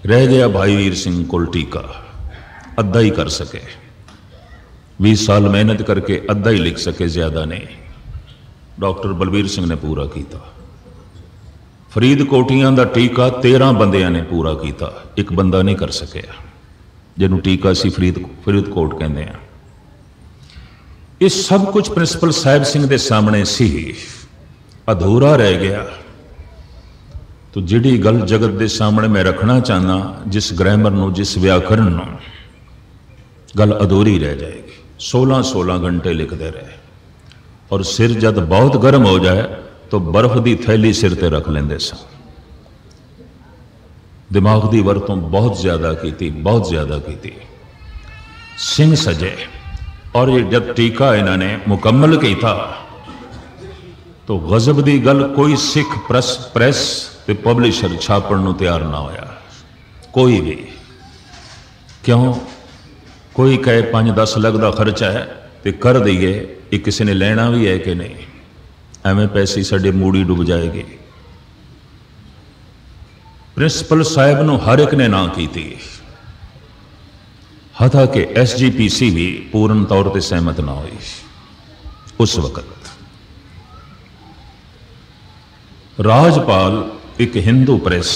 रह गया भाई वीर सिंह कोल टीका, अद्धा ही कर सके। 20 साल मेहनत करके अद्धा ही लिख सके, ज्यादा नहीं। डॉक्टर बलबीर सिंह ने पूरा किया। फरीदकोटियां का टीका 13 बंदियां ने पूरा किया, एक बंदा नहीं कर सकिया, जिन्होंने टीका सी फरीदकोट कहते हैं। ये सब कुछ प्रिंसिपल साहिब सिंह के सामने सी, अधूरा रह गया। तो जिहड़ी गल जगत के सामने मैं रखना चाहना, जिस ग्रामर नूं, जिस व्याकरण नूं, गल अधूरी रह जाएगी। 16-16 घंटे लिखते रहे और सिर जब बहुत गर्म हो जाए तो बर्फ की थैली सिर ते रख लेंदे सन। दिमाग की वरतों बहुत ज्यादा की, बहुत ज्यादा की। सिंह सजे और ये जब टीका इन्होंने मुकम्मल किया तो गजब की गल, कोई सिख प्रेस ते पब्लिशर छापण नूं तैयार ना होया, कोई भी। क्यों? कोई कहे 5-10 लाख का खर्चा है तो कर दईए, ये किसी ने लेना भी है कि नहीं, एवं पैसे साडे मूड़ी डूब जाएगी। प्रिंसिपल साहब नूं हर एक ने ना की थी, हथा कि SGPC भी पूर्ण तौर पर सहमत ना हुई उस वक्त। राजपाल एक हिंदू प्रेस,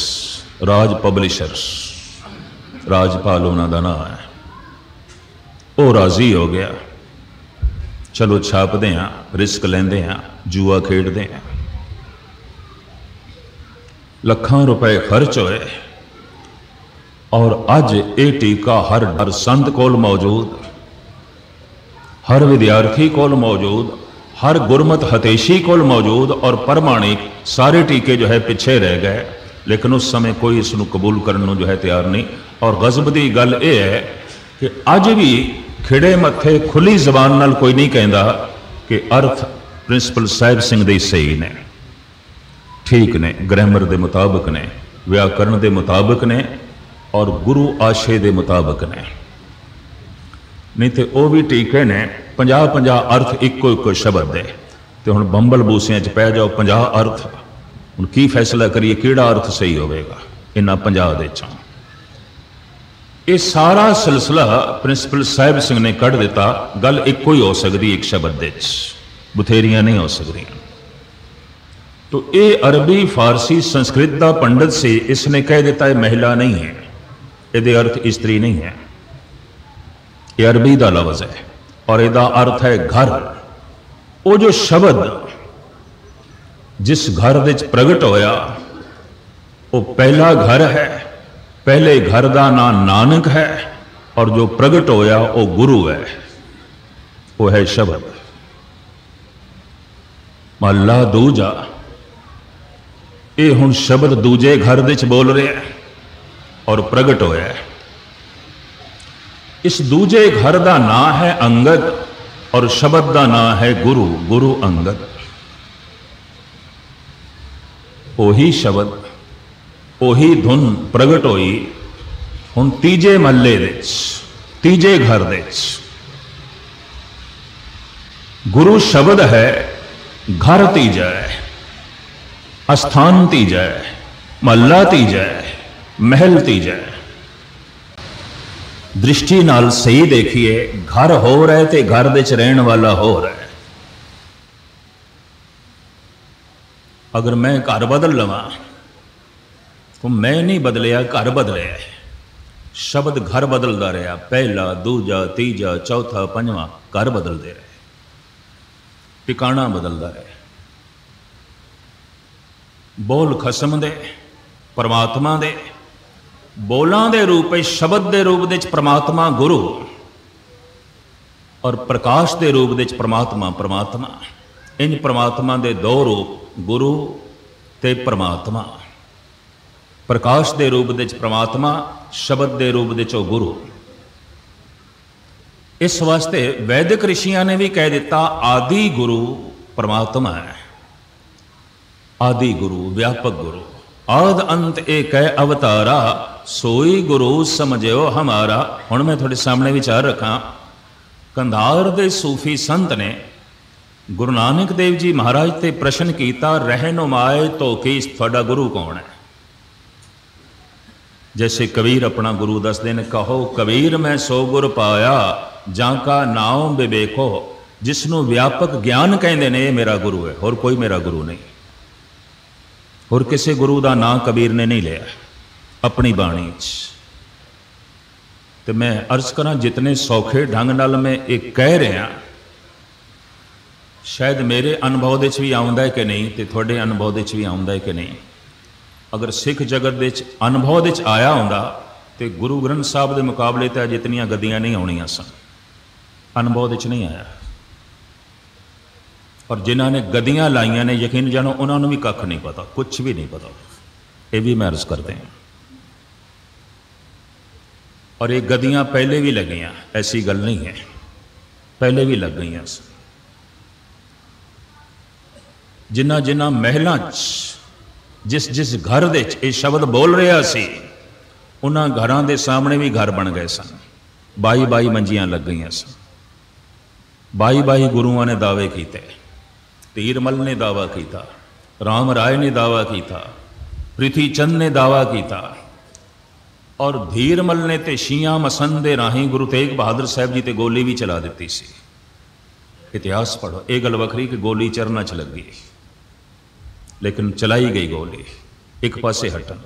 राज पब्लिशर्स, राजपाल उन्होंने नाम है, वो राजी हो गया। चलो छापते हैं, रिस्क लेंदे हैं, जुआ खेडते हैं। लाखां रुपए खर्च होए और अज ये टीका हर संत कोल मौजूद, हर विद्यार्थी कोल मौजूद, हर गुरमत हतेशी कोल मौजूद और प्रमाणिक। सारे टीके जो है पिछे रह गए, लेकिन उस समय कोई इसनूं कबूल करने जो है तैयार नहीं। और गजब की गल यह है कि अज भी खिड़े मत्थे खुली जबान नाल कोई नहीं कहता कि अर्थ प्रिंसिपल साहिब सिंह दे सही ने, ठीक ने, ग्रामर के मुताबिक ने, व्याकरण के मुताबिक ने और गुरु आशे के मुताबिक ने। नहीं तो वह भी टीके ने 50-50 अर्थ इको शब्द दे। तो हुण बंबल बूसियां च पै जाओ 50 अर्थ, हुण की फैसला करिए किहड़ा अर्थ सही होवेगा इन्हां 50 दे चों। ये सारा सिलसिला प्रिंसिपल साहिब सिंह ने कढ़ दिता। गल एको ही हो सकती एक शब्द दे, बथेरियां नहीं हो सकती। तो ये अरबी फारसी संस्कृत का पंडित से इसने कह दिता है महिला नहीं है, ये अर्थ स्त्री नहीं है, ये अरबी का लफ्ज है और इसका अर्थ है घर। वो जो शब्द जिस घर विच प्रगट होया वो पहला घर है, पहले घर का नाम नानक है और जो प्रगट होया वो गुरु है, वो है शब्द। महला दूजा, ये हुण शब्द दूजे घर विच बोल रहे हैं और प्रगट होया है। इस दूजे घर का नाम है अंगद और शब्द का नाम है गुरु, गुरु अंगद। ओही शब्द, ओही धुन प्रगट होई हुण तीजे महल्ले विच, तीजे घर विच। गुरु शब्द है, घर तीजा है, अस्थान तीजा है, महला तीजा है, महल तीजा है। दृष्टि नाल सही देखिए, घर हो रहा ते घर दे च रहन वाला हो रहा है। अगर मैं घर बदल लवा तो मैं नहीं बदलिया, घर बदलिया है। शब्द घर बदलता रहा, पहला दूजा तीजा चौथा पंजवा घर बदलते रहे, ठिकाना बदलता रहे। बोल खसम दे परमात्मा दे, बोलां दे रूप शब्द के रूप दे परमात्मा गुरु और प्रकाश के रूप दे परमात्मा परमात्मा। इन परमात्मा के दो रूप, गुरु ते परमात्मा। प्रकाश के रूप दे परमात्मा, शब्द के रूप दे गुरु। इस वास्ते वैदिक ऋषियों ने भी कह दिता आदि गुरु परमात्मा है। आदि गुरु, व्यापक गुरु, आद अंत एक है अवतारा, सोई गुरु समझो हमारा। हुण मैं थोड़े सामने विचार रखा, कंधार दे सूफी संत ने गुरु नानक देव जी महाराज ते प्रश्न किया, रहनुमाए तो की थोड़ा गुरु कौन है? जैसे कबीर अपना गुरु दसदे ने, कहो कबीर मैं सो गुर पाया, जाका नाम विवेको, जिसनों व्यापक ज्ञान कहते ने मेरा गुरु है, और कोई मेरा गुरु नहीं। और किसी गुरु का नाम कबीर ने नहीं लिया अपनी बाणी च। तो मैं अर्ज करा, जितने सौखे ढंग नाल मैं एक कह रहा, शायद मेरे अनुभव दे भी आउंदा है कि नहीं, तो थोड़े अनुभव दे भी आउंदा है कि नहीं। अगर सिख जगत दे अनुभव दे आया होंदा तो गुरु ग्रंथ साहब के मुकाबले तो जितनियां गद्दियां नहीं आउणियां सन, अनुभव दे नहीं आया। और जिन्हों ने गद्दियां लाइया ने, यकीन जानो उन्होंने भी कख नहीं पता, कुछ भी नहीं पता। ये भी मैं अर्ज करते हैं। और ये गद्दियां पहले भी लगियां, ऐसी गल नहीं है, पहले भी लग गई। जिन्ना जिन्ना महलों जिस जिस घर दे ये शब्द बोल रहा सी, उन्हां घरां दे सामने भी घर बन गए सन। 22 मंजियां लग गई सन। 22 गुरुओं ने दावे किए। तीरमल ने दावा किया, राम राय ने दावा किया, पृथ्वी चंद ने दावा किया, और धीरमल ने तो शिया मसन दे राही गुरु तेग बहादुर साहब जी ते गोली भी चला दी सी। इतिहास पढ़ो, ये गल वखरी कि गोली चरना च लग गई, लेकिन चलाई गई गोली। एक पासे हटन,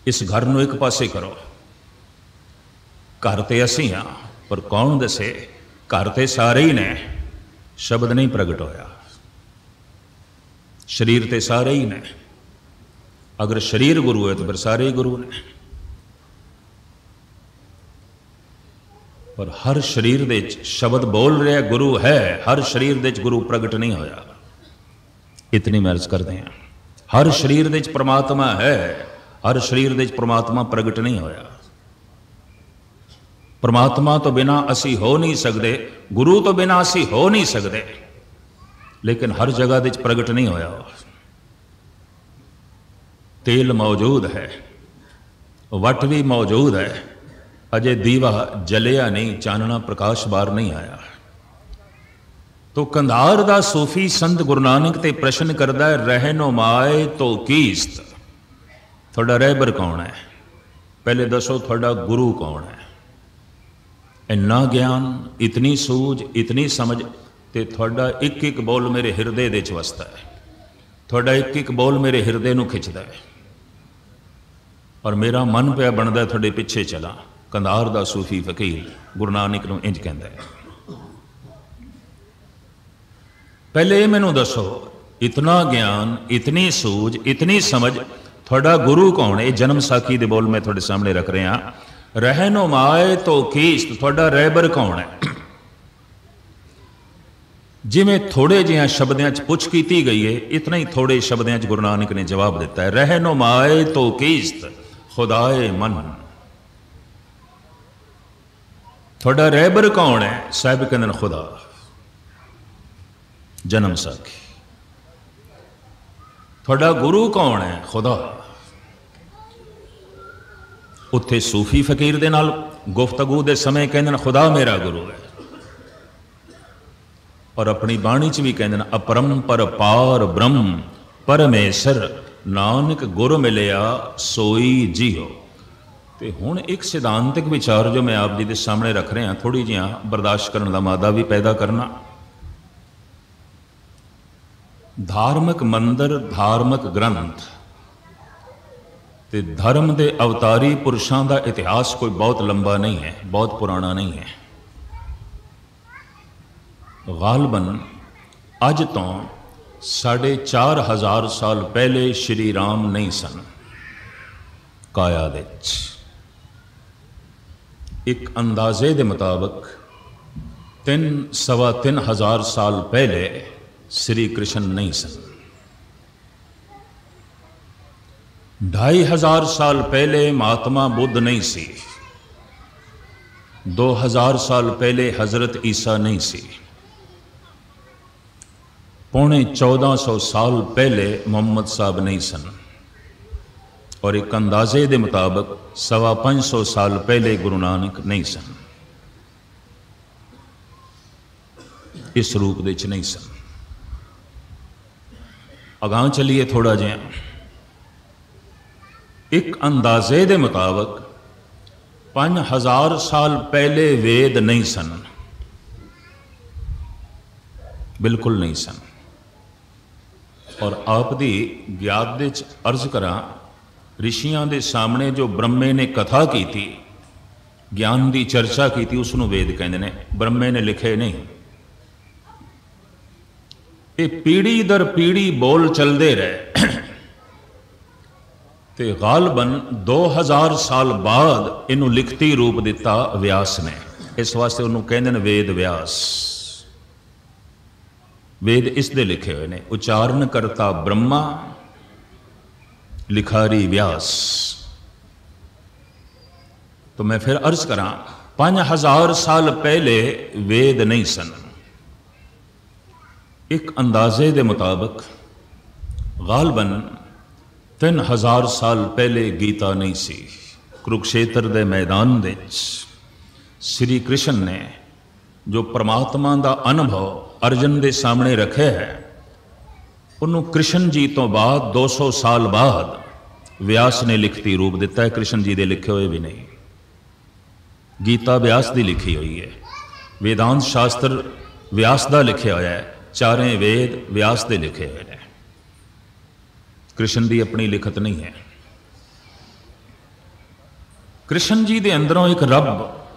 इस घर नूं एक पासे करो। घर ते असीं हां, पर कौन दसे? घर ते सारे ही ने, शब्द नहीं प्रगट होया। शरीर ते सारे ही ने, अगर शरीर गुरु है तो फिर सारे ही गुरु ने। पर हर शरीर दे शब्द बोल रहा गुरु है, हर शरीर दे गुरु प्रगट नहीं होया। इतनी मैं अर्ज करते हैं, हर शरीर दे परमात्मा है, हर शरीर दे परमात्मा प्रगट नहीं होया। परमात्मा तो बिना असी हो नहीं सकते, गुरु तो बिना असी हो नहीं सकते, लेकिन हर जगह दे प्रगट नहीं होया। तेल मौजूद है, वट भी मौजूद है, अजय दीवा जलिया नहीं, चानना प्रकाश बार नहीं आया। तो कंधार दा सूफी संत गुरु नानक ते प्रश्न करदा है, रहनुमाए तो कीस्त, थोड़ा रहबर कौन है? पहले दसो थोड़ा गुरु कौन है? इन्ना ज्ञान, इतनी सूझ, इतनी समझ, ते थोड़ा एक एक बोल मेरे हिरदे दे वसदा है, थोड़ा एक एक बोल मेरे हिरदे नूं खिंचदा है, और मेरा मन पिया बनदा थोड़े पिछे चला। कंधार दा सूफी फकीर गुरु नानक नूं इंज कहंदा है, पहले मैनू दसो, इतना ज्ञान, इतनी सूझ, इतनी समझ, थोड़ा गुरु कौन है? जन्म साखी दे बोल मैं थोड़े सामने रख रहा। रहनुमाए तो कीस्त, थोड़ा रहबर कौन है? जिमें थोड़े जिहा शब्दों पुछ की गई है, इतना ही थोड़े शब्दों गुरु नानक ने जवाब दिता है। रहनुमाए तो कीस्त, खुदाए मन, थोड़ा रहबर कौन है? साहिब कहते खुदा। जन्म साखी। थोड़ा गुरु कौन है? खुदा। उत्थे सूफी फकीर दे नाल गुफ्तगू दे समय कहते खुदा मेरा गुरु है, और अपनी बाणी च भी कहते अपरंपर पार ब्रह्म परमेश्वर नानक गुर मिलिया सोई जियो। तो हुण एक सिद्धांतिक विचार जो मैं आप जी के सामने रख रहा थोड़ी जिहा बर्दाश्त करने का मादा भी पैदा करना। धार्मिक मंदिर, धार्मिक ग्रंथ ते धर्म के अवतारी पुरुषों का इतिहास कोई बहुत लंबा नहीं है, बहुत पुराना नहीं है। गालबन अज तो 4,500 साल पहले श्री राम नहीं सन काया दे। एक अंदाजे के मुताबिक 3-3,500 साल पहले श्री कृष्ण नहीं सन। 2,500 साल पहले महात्मा बुद्ध नहीं सी। 2,000 साल पहले हजरत ईसा नहीं सी। 1450 साल पहले मोहम्मद साहब नहीं सन। और एक अंदाजे के मुताबिक 550 साल पहले गुरु नानक नहीं सन। इस रूप दे नहीं सन। अगां चलिए थोड़ा जिहा। एक अंदाजे के मुताबिक 5,000 साल पहले वेद नहीं सन, बिल्कुल नहीं सन। और आप दी याद दे अर्ज करा, ऋषियों के सामने जो ब्रह्मे ने कथा की थी, ज्ञान की चर्चा की थी, उसनों वेद कहते हैं। ब्रह्मे ने लिखे नहीं। ये पीढ़ी दर पीढ़ी बोल चलते रहे ते गालबन 2,000 साल बाद इनू लिखती रूप दिता व्यास ने। इस वास्ते उन्होंने कहते हैं वेद व्यास। वेद इसदे लिखे हुए ने। उच्चारण करता ब्रह्मा, लिखारी व्यास। तो मैं फिर अर्ज करा, 5,000 साल पहले वेद नहीं सन। एक अंदाजे के मुताबिक गालबन 3,000 साल पहले गीता नहीं सी। कुरुक्षेत्र के मैदान में श्री कृष्ण ने जो परमात्मा का अनुभव अर्जन के सामने रखे है, उन्होंने कृष्ण जी तो बाद 200 साल बाद व्यास ने लिखती रूप दिता है। कृष्ण जी के लिखे हुए भी नहीं। गीता व्यास की लिखी हुई है। वेदांत शास्त्र व्यास का लिखा हुआ है। चारें वेद व्यास के लिखे हुए हैं। कृष्ण की अपनी लिखत नहीं है। कृष्ण जी के अंदरों एक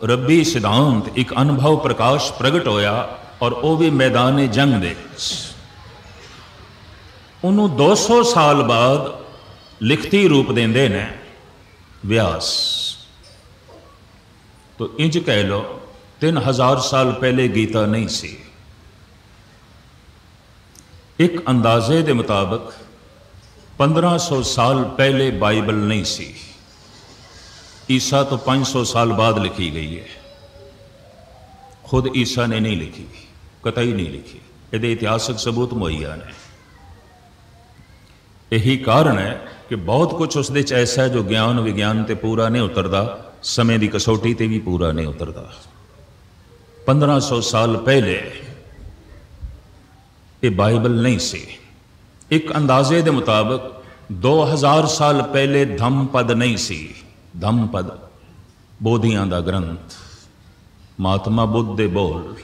रब्बी सिद्धांत, एक अनुभव प्रकाश प्रगट होया, और वह भी मैदान जंग दे। उन्होंने 200 साल बाद लिखती रूप देंदे ने व्यास। तो इंज कह लो 3,000 साल पहले गीता नहीं सी। एक अंदाजे के मुताबिक 1500 साल पहले बाइबल नहीं सी। ईसा तो 500 साल बाद लिखी गई है। खुद ईसा ने नहीं लिखी, कतई नहीं लिखी। ये इतिहासक सबूत मुहैया ने। यही कारण है कि बहुत कुछ उस ऐसा है जो ज्ञान विज्ञान ते पूरा नहीं उतरता, समय की कसौटी ते भी पूरा नहीं उतरता। 1500 साल पहले ये बाइबल नहीं सी। एक अंदाजे के मुताबिक 2000 साल पहले धम्मपद नहीं सी। धम्मपद बोधियां का ग्रंथ, महात्मा बुद्ध के बोल।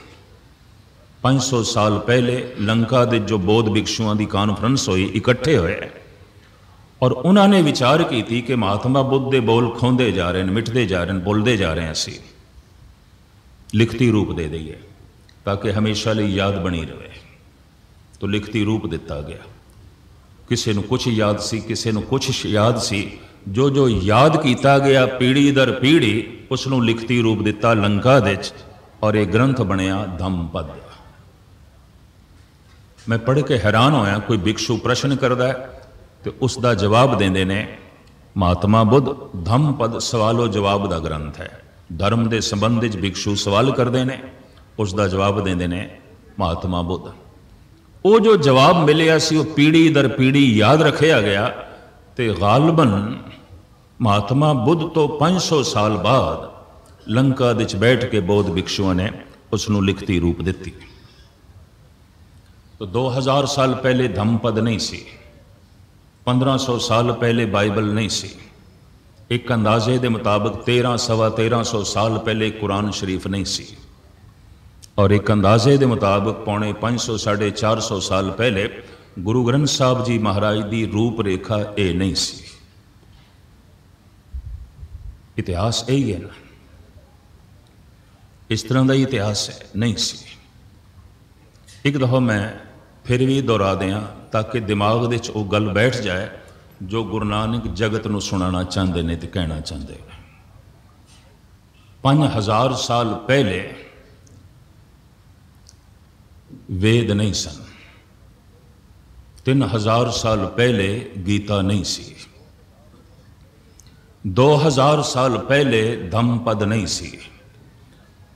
500 साल पहले लंका के जो बौद्ध भिक्षुओं की कॉन्फ्रेंस हुई, इकट्ठे हुए, और उन्होंने विचार की थी कि महात्मा बुद्ध के बोल खोंदे जा रहे हैं, मिटते जा रहे हैं, बोलते जा रहे हैं। असी लिखती रूप दे दईए ताकि हमेशा लिए याद बनी रहे। तो लिखती रूप दिता गया। किसी को कुछ याद सी, किसी को कुछ याद सी। जो जो याद किया गया पीढ़ी दर पीढ़ी, उसनों लिखती रूप दिता लंका दे, और यह ग्रंथ बनया धम्मपद। मैं पढ़ के हैरान होया। कोई भिक्षु प्रश्न करता है तो उसका जवाब देंदे ने महात्मा बुद्ध। धम्मपद सवालो जवाब का ग्रंथ है। धर्म के संबंध भिक्षु सवाल करते हैं, उसका जवाब देंदे ने महात्मा बुद्ध। वो जो जवाब मिलया सी वो पीढ़ी दर पीढ़ी याद रखा गया। तो गालबन महात्मा बुद्ध तो 500 साल बाद लंका विच बैठ के बौद्ध भिक्षुओं ने उसनों लिखती रूप दी। तो 2000 साल पहले धम्मपद नहीं सी। 1500 साल पहले बाइबल नहीं सी। एक अंदाजे के मुताबिक 1300 साल पहले कुरान शरीफ नहीं सी, और एक अंदाजे के मुताबिक 550-450 साल पहले गुरु ग्रंथ साहब जी महाराज की रूप रेखा ये नहीं सी। इतिहास यही है ना, इस तरह का इतिहास है, नहीं सी। एक दफ़ा मैं फिर भी दोहरा दें ताकि दिमाग दे वो गल बैठ जाए जो गुरु नानक जगत नूं सुनाना चाहते हैं तो कहना चाहते हैं। 5000 साल पहले वेद नहीं सन, 3000 साल पहले गीता नहीं सी, 2000 साल पहले धम्मपद नहीं सी,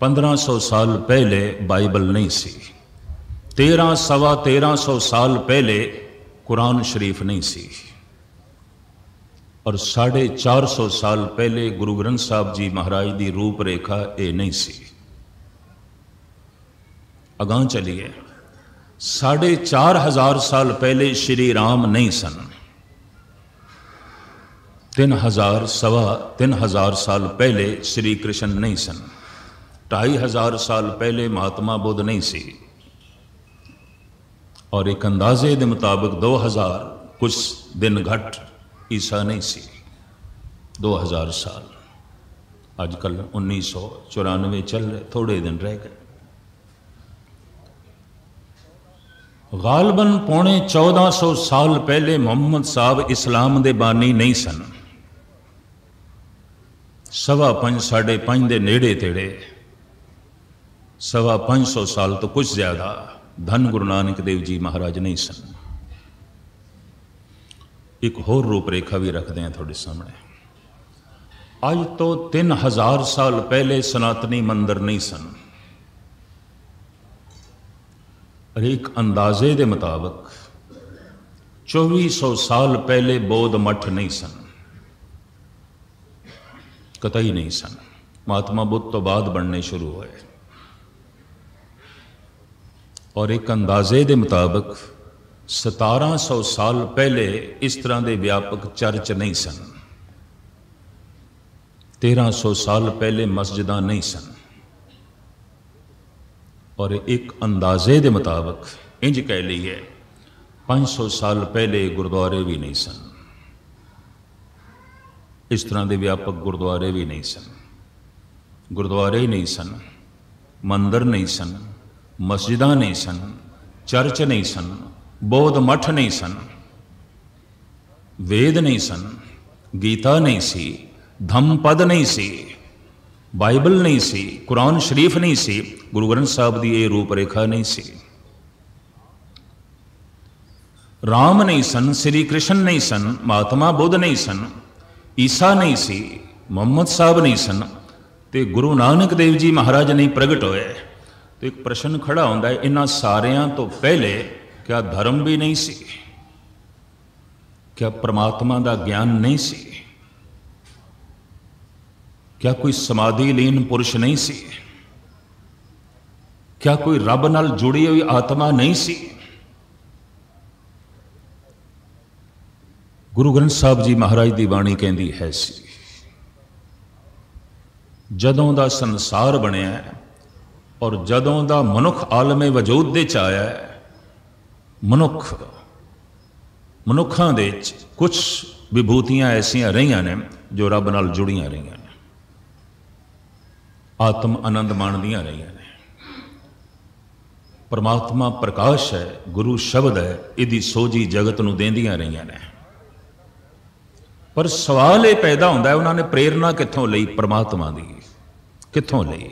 1500 साल पहले बाइबल नहीं सी, 1300 साल पहले कुरान शरीफ नहीं सी, और 450 साल पहले गुरु ग्रंथ साहब जी महाराज की रूप रेखा ये नहीं सी। अगां चलिए, 4500 साल पहले श्री राम नहीं सन, 3000 साल पहले श्री कृष्ण नहीं सन, 2500 साल पहले महात्मा बुद्ध नहीं सी, और एक अंदाजे के मुताबिक 2000 कुछ दिन घट ईसा नहीं सी। 2000 साल, अजकल 1994 चल रहे, थोड़े दिन रह गए। गालबन 1450 साल पहले मोहम्मद साहब इस्लाम दे बानी नहीं सन, 5.25 साढ़े 5 के नेड़े तेड़े 550 साल तो कुछ ज्यादा धन गुरु नानक देव जी महाराज नहीं सन। एक होर रूपरेखा भी रखते हैं थोड़े सामने। आज तो 3000 साल पहले सनातनी मंदिर नहीं सन, और एक अंदाजे के मुताबिक 2400 साल पहले बौद्ध मठ नहीं सन, कतई नहीं सन, महात्मा बुद्ध तो बाद बनने शुरू हुए। और एक अंदाजे के मुताबिक 1700 साल पहले इस तरह के व्यापक चर्च नहीं सन, 1300 साल पहले मस्जिदां नहीं सन, और एक अंदाजे के मुताबिक इंज कह लीए 500 साल पहले गुरुद्वारे भी नहीं सन, इस तरह के व्यापक गुरुद्वारे भी नहीं सन, गुरुद्वारे ही नहीं सन, मंदिर नहीं सन, मस्जिदां नहीं सन, चर्च नहीं सन, बौद्ध मठ नहीं सन, वेद नहीं सन, गीता नहीं सी, धम्मपद नहीं सी, बाइबल नहीं सी, कुरान शरीफ नहीं सी, गुरु ग्रंथ साहब की ये रूपरेखा नहीं सी, राम नहीं सन, श्री कृष्ण नहीं सन, महात्मा बुद्ध नहीं सन, ईसा नहीं सी, मोहम्मद साहब नहीं सन, तो गुरु नानक देव जी महाराज नहीं प्रगट होए। तो एक प्रश्न खड़ा होता है, इन्हां सारियां तो पहले क्या धर्म भी नहीं सी? क्या परमात्मा का ज्ञान नहीं सी? क्या कोई समाधि लीन पुरुष नहीं सी? क्या कोई रब नाल जुड़ी हुई आत्मा नहीं सी? गुरु ग्रंथ साहब जी महाराज की बाणी कहती है सी। जदों का संसार बनया और जदों का मनुख आलमे वजूद दे च आया, मनुखा दे कुछ विभूतियां ऐसियां रही ने जो रब नाल जुड़ियां रही ने, आत्म आनंद माणदियां रही ने। परमात्मा प्रकाश है, गुरु शब्द है, इदी सोझी जगत नूं देंदियां रही ने। पर सवाल ये पैदा होता है, उन्होंने प्रेरणा कित्थों लई? परमात्मा की कित्थों लई?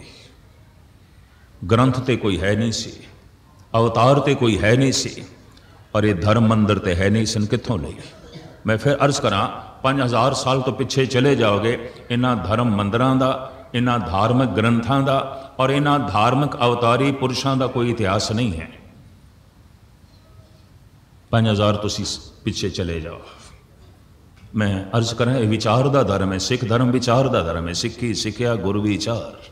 ग्रंथ ते कोई है नहीं सी, अवतार ते कोई है नहीं सी, और ये धर्म मंदिर ते है नहीं सन, कित्थों लई? मैं फिर अर्ज करा, 5000 साल तो पिछे चले जाओगे, इन्हां धर्म मंदिरां दा, इन्हां धार्मिक ग्रंथां दा और इन्हां धार्मिक अवतारी पुरुषों का कोई इतिहास नहीं है। 5000 तुसीं पिछे चले जाओ। मैं अर्ज करा, यह विचार का धर्म है, सिख धर्म विचार का धर्म है, सिक्खी सिक्ख्या गुरु विचार।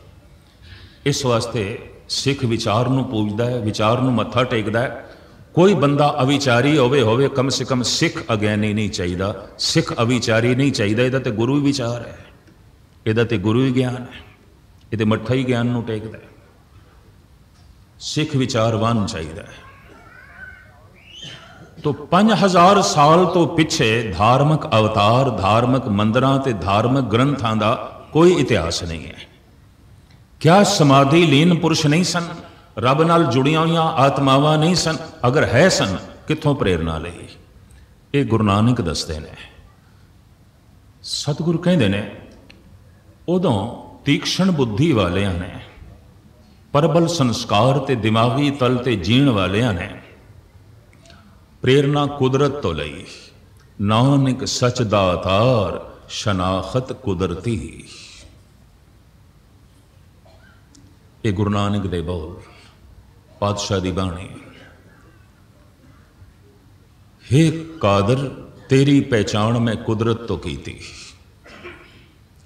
इस वास्ते सिख विचार नूं पूजदा है, विचार नूं मत्था टेकदा है, कोई बंदा अविचारी होवे कम से कम सिख अज्ञानी नहीं चाहिए, सिख अविचारी नहीं चाहिए। इहदा ते गुरु ही विचार है, इहदा ते गुरु ही ज्ञान है, ये मत्था ही ज्ञान नूं टेकदा है। सिख विचारवान चाहिए। तो 5000 साल तो पिछे धार्मिक अवतार, धार्मिक मंदिरां ते धार्मिक ग्रंथां दा कोई इतिहास नहीं है। क्या समाधि लीन पुरुष नहीं सन? रब नाल जुड़ियां हुई आत्मावां नहीं सन? अगर है सन, कित्थों प्रेरणा लई? ये गुरु नानक दसदे ने। सतगुरु कहंदे ने उदों तीक्ष्ण बुद्धि वालियां ने, प्रबल संस्कार ते दिमागी तल ते जीण वालियां ने प्रेरणा कुदरत तो लई। नानक सच दातार शनाखत कुदरती। ये गुरु नानक दे बोल, पातशाह दी बाणी। हे कादर तेरी पहचान मैं कुदरत तो की थी,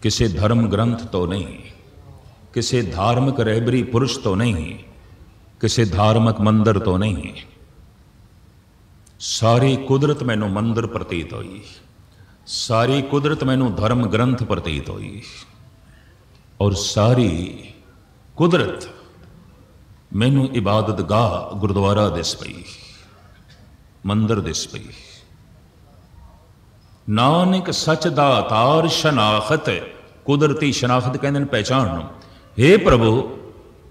किसी धर्म ग्रंथ तो नहीं, किसी धार्मिक रहबरी पुरुष तो नहीं, किसी धार्मिक मंदिर तो नहीं। सारी कुदरत मैनू मंदिर प्रतीत हुई, सारी कुदरत मैनू धर्म ग्रंथ प्रतीत हुई, और सारी कुदरत मैनू इबादत गाह गुरुद्वारा दिस पई, मंदिर दिस पई। नानक सच दातार शनाखत कुदरती। शनाखत कहते हैं पहचान। हे प्रभु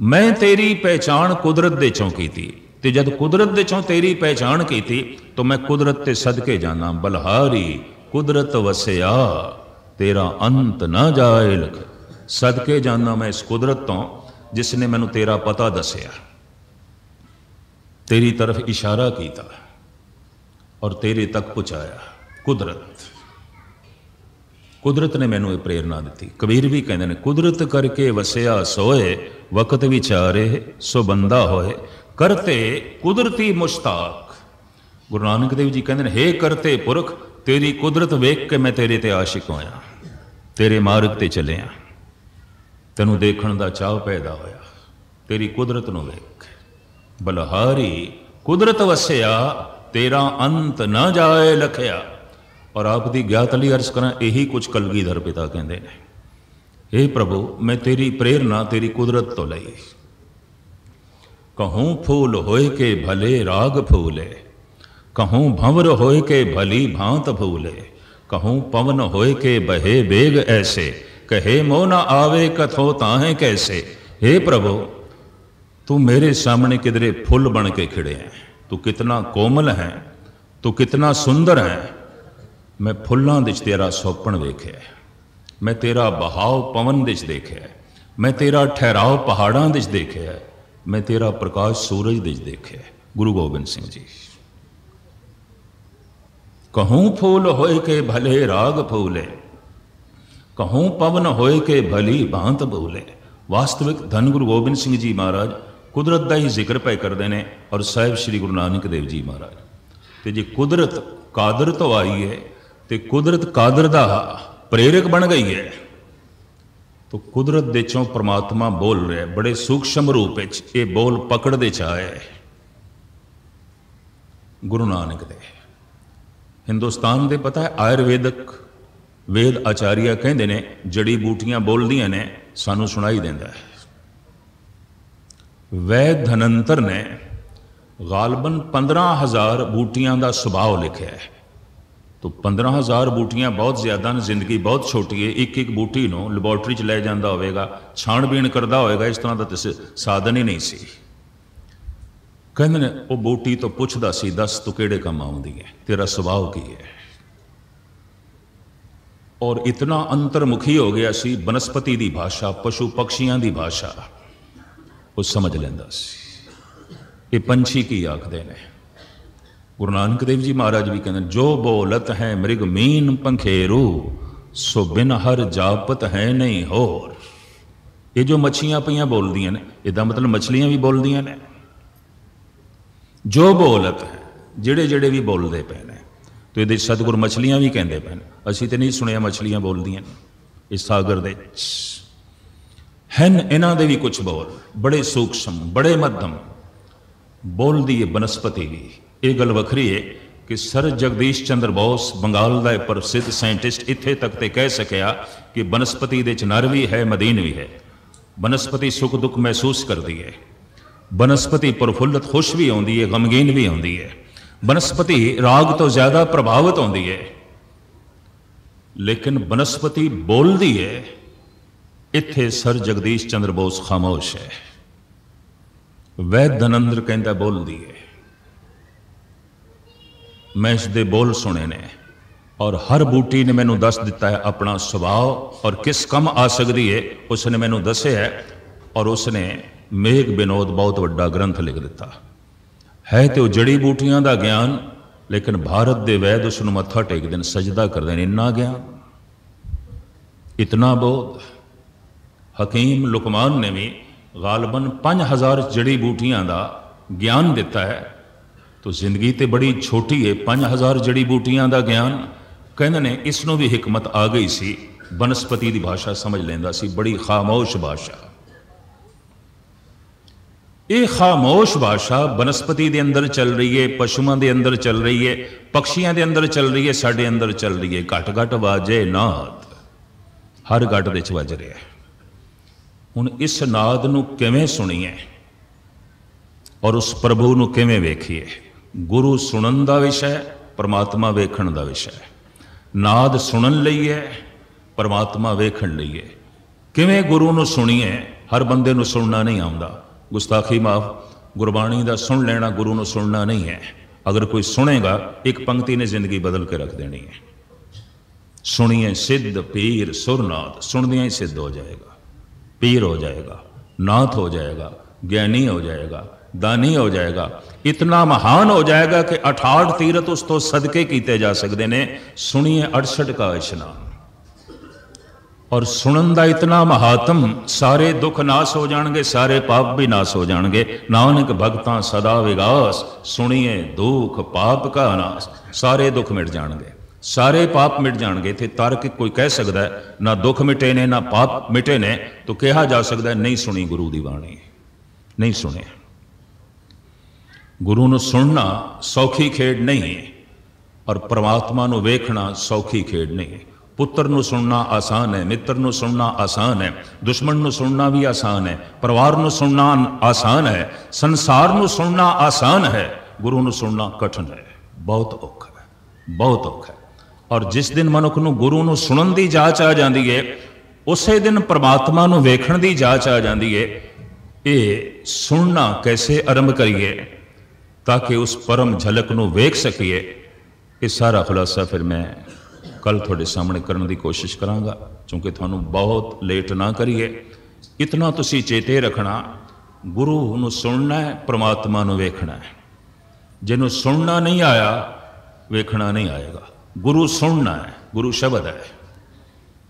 मैं तेरी पहचान कुदरत दे चों कीती, ते जब कुदरत दे चों तेरी पहचान कीती तो मैं कुदरत ते सदके जाना। बलहारी कुदरत वसिया तेरा अंत ना जाए लख। सदके जाना मैं इस कुदरत तो जिसने मैनू तेरा पता दसिया, तेरी तरफ इशारा किया और तेरे तक पहुँचाया। कुदरत ने मैनू प्रेरणा दी। कबीर भी कहते हैं कुदरत करके वसिया सोए, वक्त विचारे सो बंदा होए, करते कुदरती मुश्ताक। गुरु नानक देव जी कहते हैं हे करते पुरख तेरी कुदरत वेख के मैं तेरे ते आशिक होया, तेरे मार्ग ते चलिया, तेनू देखण दा चाव पैदा होया तेरी कुदरत नू वेख। बलहारी कुदरत वसिया तेरा अंत ना जाए लखिया। और आप दी ज्ञात लई अर्ज करा, यही कुछ कलगीधर पिता कहते हैं। हे प्रभु मैं तेरी प्रेरणा तेरी कुदरत तो लई। कहूँ फूल होए के भले राग फूले, कहूँ भंवर होए के भली भांत फूले, कहूँ पवन होए के बहे बेग ऐसे, कहे मोह न आवे कथो ताहे कैसे। हे प्रभु तू मेरे सामने किधरे फुल बन के खिड़े हैं, तू कितना कोमल है, तू कितना सुंदर है। मैं फुल्लां दिच तेरा सौपण वेख्या, मैं तेरा बहाव पवन दिच देखा, मैं तेरा ठहराव पहाड़ां दिच देखा, मैं तेरा प्रकाश सूरज दिच देखा। गुरु गोबिंद सिंह जी। कहूँ फूल होए के भले राग फूले, कहूँ पवन होए के भली भांत भूले। वास्तविक धन गुरु गोबिंद सिंह जी महाराज कुदरत का ही जिक्र पै करते हैं और साहिब श्री गुरु नानक देव जी महाराज। तो जी कुदरत कादर तो आई है तो कुदरत कादर का प्रेरक बन गई है। तो कुदरत दे चों परमात्मा बोल रहा है बड़े सूक्ष्म रूप ये बोल पकड़ते चाहे गुरु नानक दे। हिंदुस्तान दे पता है आयुर्वेदक वेद आचार्य कहते ने जड़ी बूटियां बोलदियां ने सानू सुनाई देंदा है। वैद धनंतर ने गालबन 15,000 बूटियां का सुभाव लिखा है। तो 15,000 बूटियां बहुत ज़्यादा ने, जिंदगी बहुत छोटी है। एक एक बूटी नूं लैबोरेटरी च लै जांदा होवेगा, छाणबीण करदा होवेगा, इस तरह का साधन ही नहीं सी। कहंदे ने वो बूटी तो पुछदा सी दस तू किहड़े काम आउंदी है, तेरा सुभाव की है। और इतना अंतर्मुखी हो गया सी, बनस्पति की भाषा पशु पक्षियों की भाषा वो समझ लैंदा सी। ये पंछी की आखदे ने। गुरु नानक देव जी महाराज भी कहते जो बोलत है मृग मीन पंखेरू, सो बिन हर जापत है नहीं होर। ये जो मच्छियां पईयां बोलदियां ने, इदा मतलब मछलियां भी बोलदियां ने। जो बोलत है जेड़े जेड़े भी बोलते पे ने, तो ये सतगुर मछलियां भी कहते पे। असीं तो नहीं सुनिया मछलियां बोलदियां ने इस सागर दे हैं। इन्हां दे भी कुछ बोल बड़े सूक्ष्म बड़े मध्यम। बोलती है बनस्पति भी। ये गल वखरी है कि सर जगदीश चंद्र बोस बंगाल का प्रसिद्ध साइंटिस्ट इत्थे तक ते कह सकिया कि बनस्पति दे च नर भी है मदीन भी है। बनस्पति सुख दुख महसूस करती है, बनस्पति प्रफुल्लित खुश भी आती है, गमगीन भी आती है, बनस्पति राग तो ज़्यादा प्रभावित होती है, लेकिन बनस्पति बोलती है। इत्थे सर जगदीश चंद्र बोस खामोश है। वैद धनंद्र कहता बोलती है। मैं इसके बोल सुने ने और हर बूटी ने मैनू दस दिता है अपना सुभाव और किस कम आ सकती है उसने मैनू दसे है। और उसने मेघ विनोद बहुत बड़ा ग्रंथ लिख दिता है। तो जड़ी बूटियां का ज्ञान, लेकिन भारत के वैद उसनू मत्था टेकते हैं, सजदा करते हैं। इन्ना ज्ञान, इतना बोध। हकीम लुकमान ने भी गालबन 5000 जड़ी बूटियां का ज्ञान दिता है। तो जिंदगी तो बड़ी छोटी है, 5000 जड़ी बूटियां का ज्ञान। कहते ने इसनों भी हिकमत आ गई सी, बनस्पति की भाषा समझ लेंदा सी, बड़ी खामोश भाषा। ये खामोश भाषा बनस्पति के अंदर चल रही है, पशुओं के अंदर चल रही है, पक्षियों के अंदर चल रही है, साढ़े अंदर चल रही है। घट घट वाजे नाद, हर घट विच वज रहा है। हुण इस नाद नूं किवें सुणीए और उस प्रभु नूं किवें वेखीए। गुरु सुनन का विषय, परमात्मा वेखण का विषय। नाद सुनन लई है, परमात्मा वेखण लई है। किवें गुरु नूं सुणीए, हर बंदे नूं सुनना नहीं आउंदा। गुस्ताखी माफ, गुरबाणी का सुन लेना गुरु नूं सुनना नहीं है। अगर कोई सुनेगा एक पंक्ति ने जिंदगी बदल के रख देनी है। सुनिए सिद्ध पीर सुरनाथ, सुनदियां ही सिद्ध हो जाएगा, पीर हो जाएगा, नाथ हो जाएगा, ज्ञानी हो जाएगा, दानी हो जाएगा, इतना महान हो जाएगा कि 68 तीरथ उस तो सदके किए जा सकते हैं। सुनिए 68 का स्नान। और सुनन का इतना महात्म, सारे दुख नाश हो जाएंगे, सारे पाप भी नाश हो जाएंगे। नानक भगतां सदा विगास, सुनिए दुख पाप का नाश। सारे दुख मिट जाएंगे, सारे पाप मिट जाएंगे। थे तार्किक कोई कह सकता है ना दुख मिटे ने ना पाप मिटे ने, तो कहा जा सकता है नहीं सुनी गुरु की बाणी, नहीं सुने। गुरु नूं सुनना सौखी खेड नहीं है और परमात्मा नूं वेखना सौखी खेड नहीं है। पुत्र नूं सुनना आसान है, मित्र नूं सुनना आसान है, दुश्मन नूं सुनना भी आसान है, परिवार नूं सुनना आसान है, संसार नूं सुनना आसान है, गुरु नूं सुनना कठिन है, बहुत औखा है, बहुत औखा है। और जिस दिन मनुख नूं गुरु नूं सुनन दी जाच आ जाती है, उसे दिन परमात्मा नूं वेखण दी जाच आ जाती है। ये सुनना कैसे आरंभ करिए ताकि उस परम झलक नूं वेख सकीए, ये सारा खुलासा फिर मैं कल थोड़े सामने करने की कोशिश करांगा, क्योंकि थानू बहुत लेट ना करिए। इतना तुसी चेते रखना, गुरु नूं सुनना है, परमात्मा नूं वेखना है। जिन्हों सुनना नहीं आया, वेखना नहीं आएगा। गुरु सुनना है, गुरु शब्द है,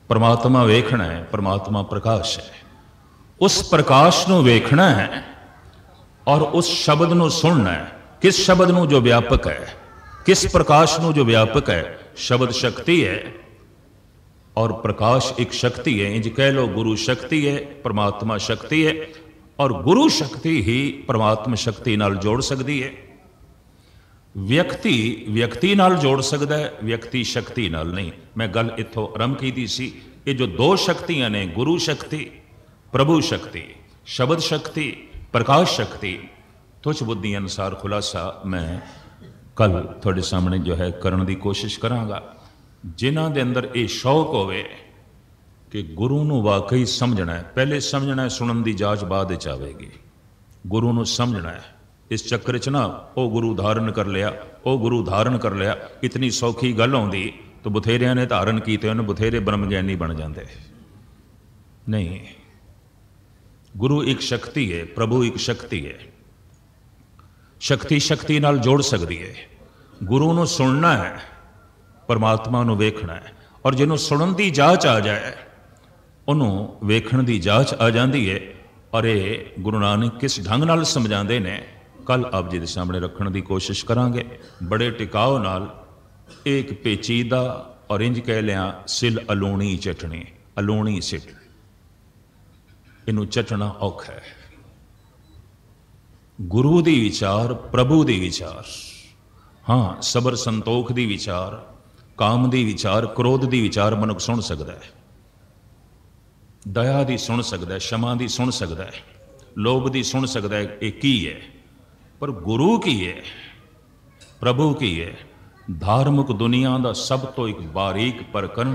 परमात्मा वेखना है, परमात्मा प्रकाश है। उस प्रकाश नूं वेखना है और उस शब्द नूं सुनना है। किस शब्द नूं जो व्यापक है, किस प्रकाश नूं जो व्यापक है। शब्द शक्ति है और प्रकाश एक शक्ति है। इंज कह लो गुरु शक्ति है, परमात्मा शक्ति है, और गुरु शक्ति ही परमात्मा शक्ति नाल जोड़ सकती है। व्यक्ति व्यक्ति नाल जोड़ सकता है, व्यक्ति शक्ति नाल नहीं। मैं गल इत्थों आरंभ की सी, ये जो दो शक्तियां ने, गुरु शक्ति, प्रभु शक्ति, शब्द शक्ति, प्रकाश शक्ति, तुझ बुद्धि अनुसार खुलासा मैं कल थोड़े सामने जो है करने की कोशिश करांगा। जिन्हां दे अंदर ये शौक होवे कि गुरु नूं वाकई समझना है, पहले समझना है, सुनन की जांच बाद विच आवेगी। गुरु नूं समझना है। इस चक्कर च ना ओ गुरु धारण कर लिया, ओ गुरु धारण कर लिया, इतनी सौखी गल आउंदी तो बथेरिया ने धारण किए, उन्हें बथेरे ब्रह्म ज्ञानी बन जाते। नहीं, गुरु एक शक्ति है, प्रभु एक शक्ति है। शक्ति शक्ति नाल जोड़ सकती है। गुरु नूं सुनना है, परमात्मा नूं वेखना है, और जिन्हों सुनन की जांच आ जाए उन्होंने वेखण की जांच आ जाती है। और ये गुरु नानक किस ढंग नाल समझाते हैं, कल आप जी के सामने रखने की कोशिश करांगे बड़े टिकाव नाल। एक पेचीदा और इंज कह लिया सिल अलूणी चटनी, अलूणी सिट, इनू चटना औखा है। गुरु दी विचार, प्रभु दी विचार, हाँ सबर संतोख दी विचार, काम दी विचार, क्रोध दी विचार मनुख सुन सकता है, दया दी सुन सकता है, क्षमा दी सुन सकता है, लोभ दी सुन सकता है, एक की है। पर गुरु की है, प्रभु की है, धार्मिक दुनिया का सब तो एक बारीक परकन,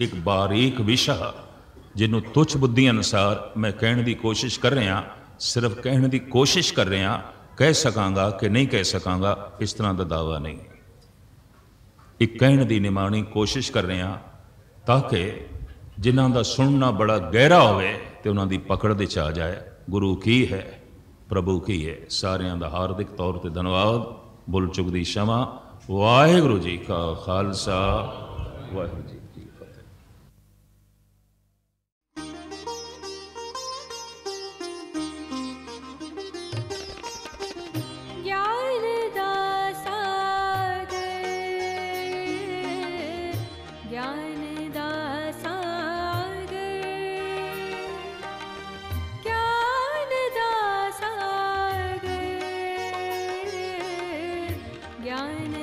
एक बारीक विशा जिन्हों तुच्छ बुद्धि अनुसार मैं कहने की कोशिश कर रहा, सिर्फ कहने की कोशिश कर रहा, कह सकांगा कि नहीं कह सकांगा इस तरह का दावा नहीं, एक कहने की निमाणी कोशिश कर रहा ताकि जिन्हों का सुनना बड़ा गहरा होवे तो उन्होंने पकड़ दे आ जाए। गुरु की है, प्रभु की है। सारिਆਂ ਦਾ हार्दिक तौर पर धन्यवाद, भुल चुक दी क्षमा। वाहिगुरु जी का खालसा, वाहिगुरु जी की फतेह। ज्ञान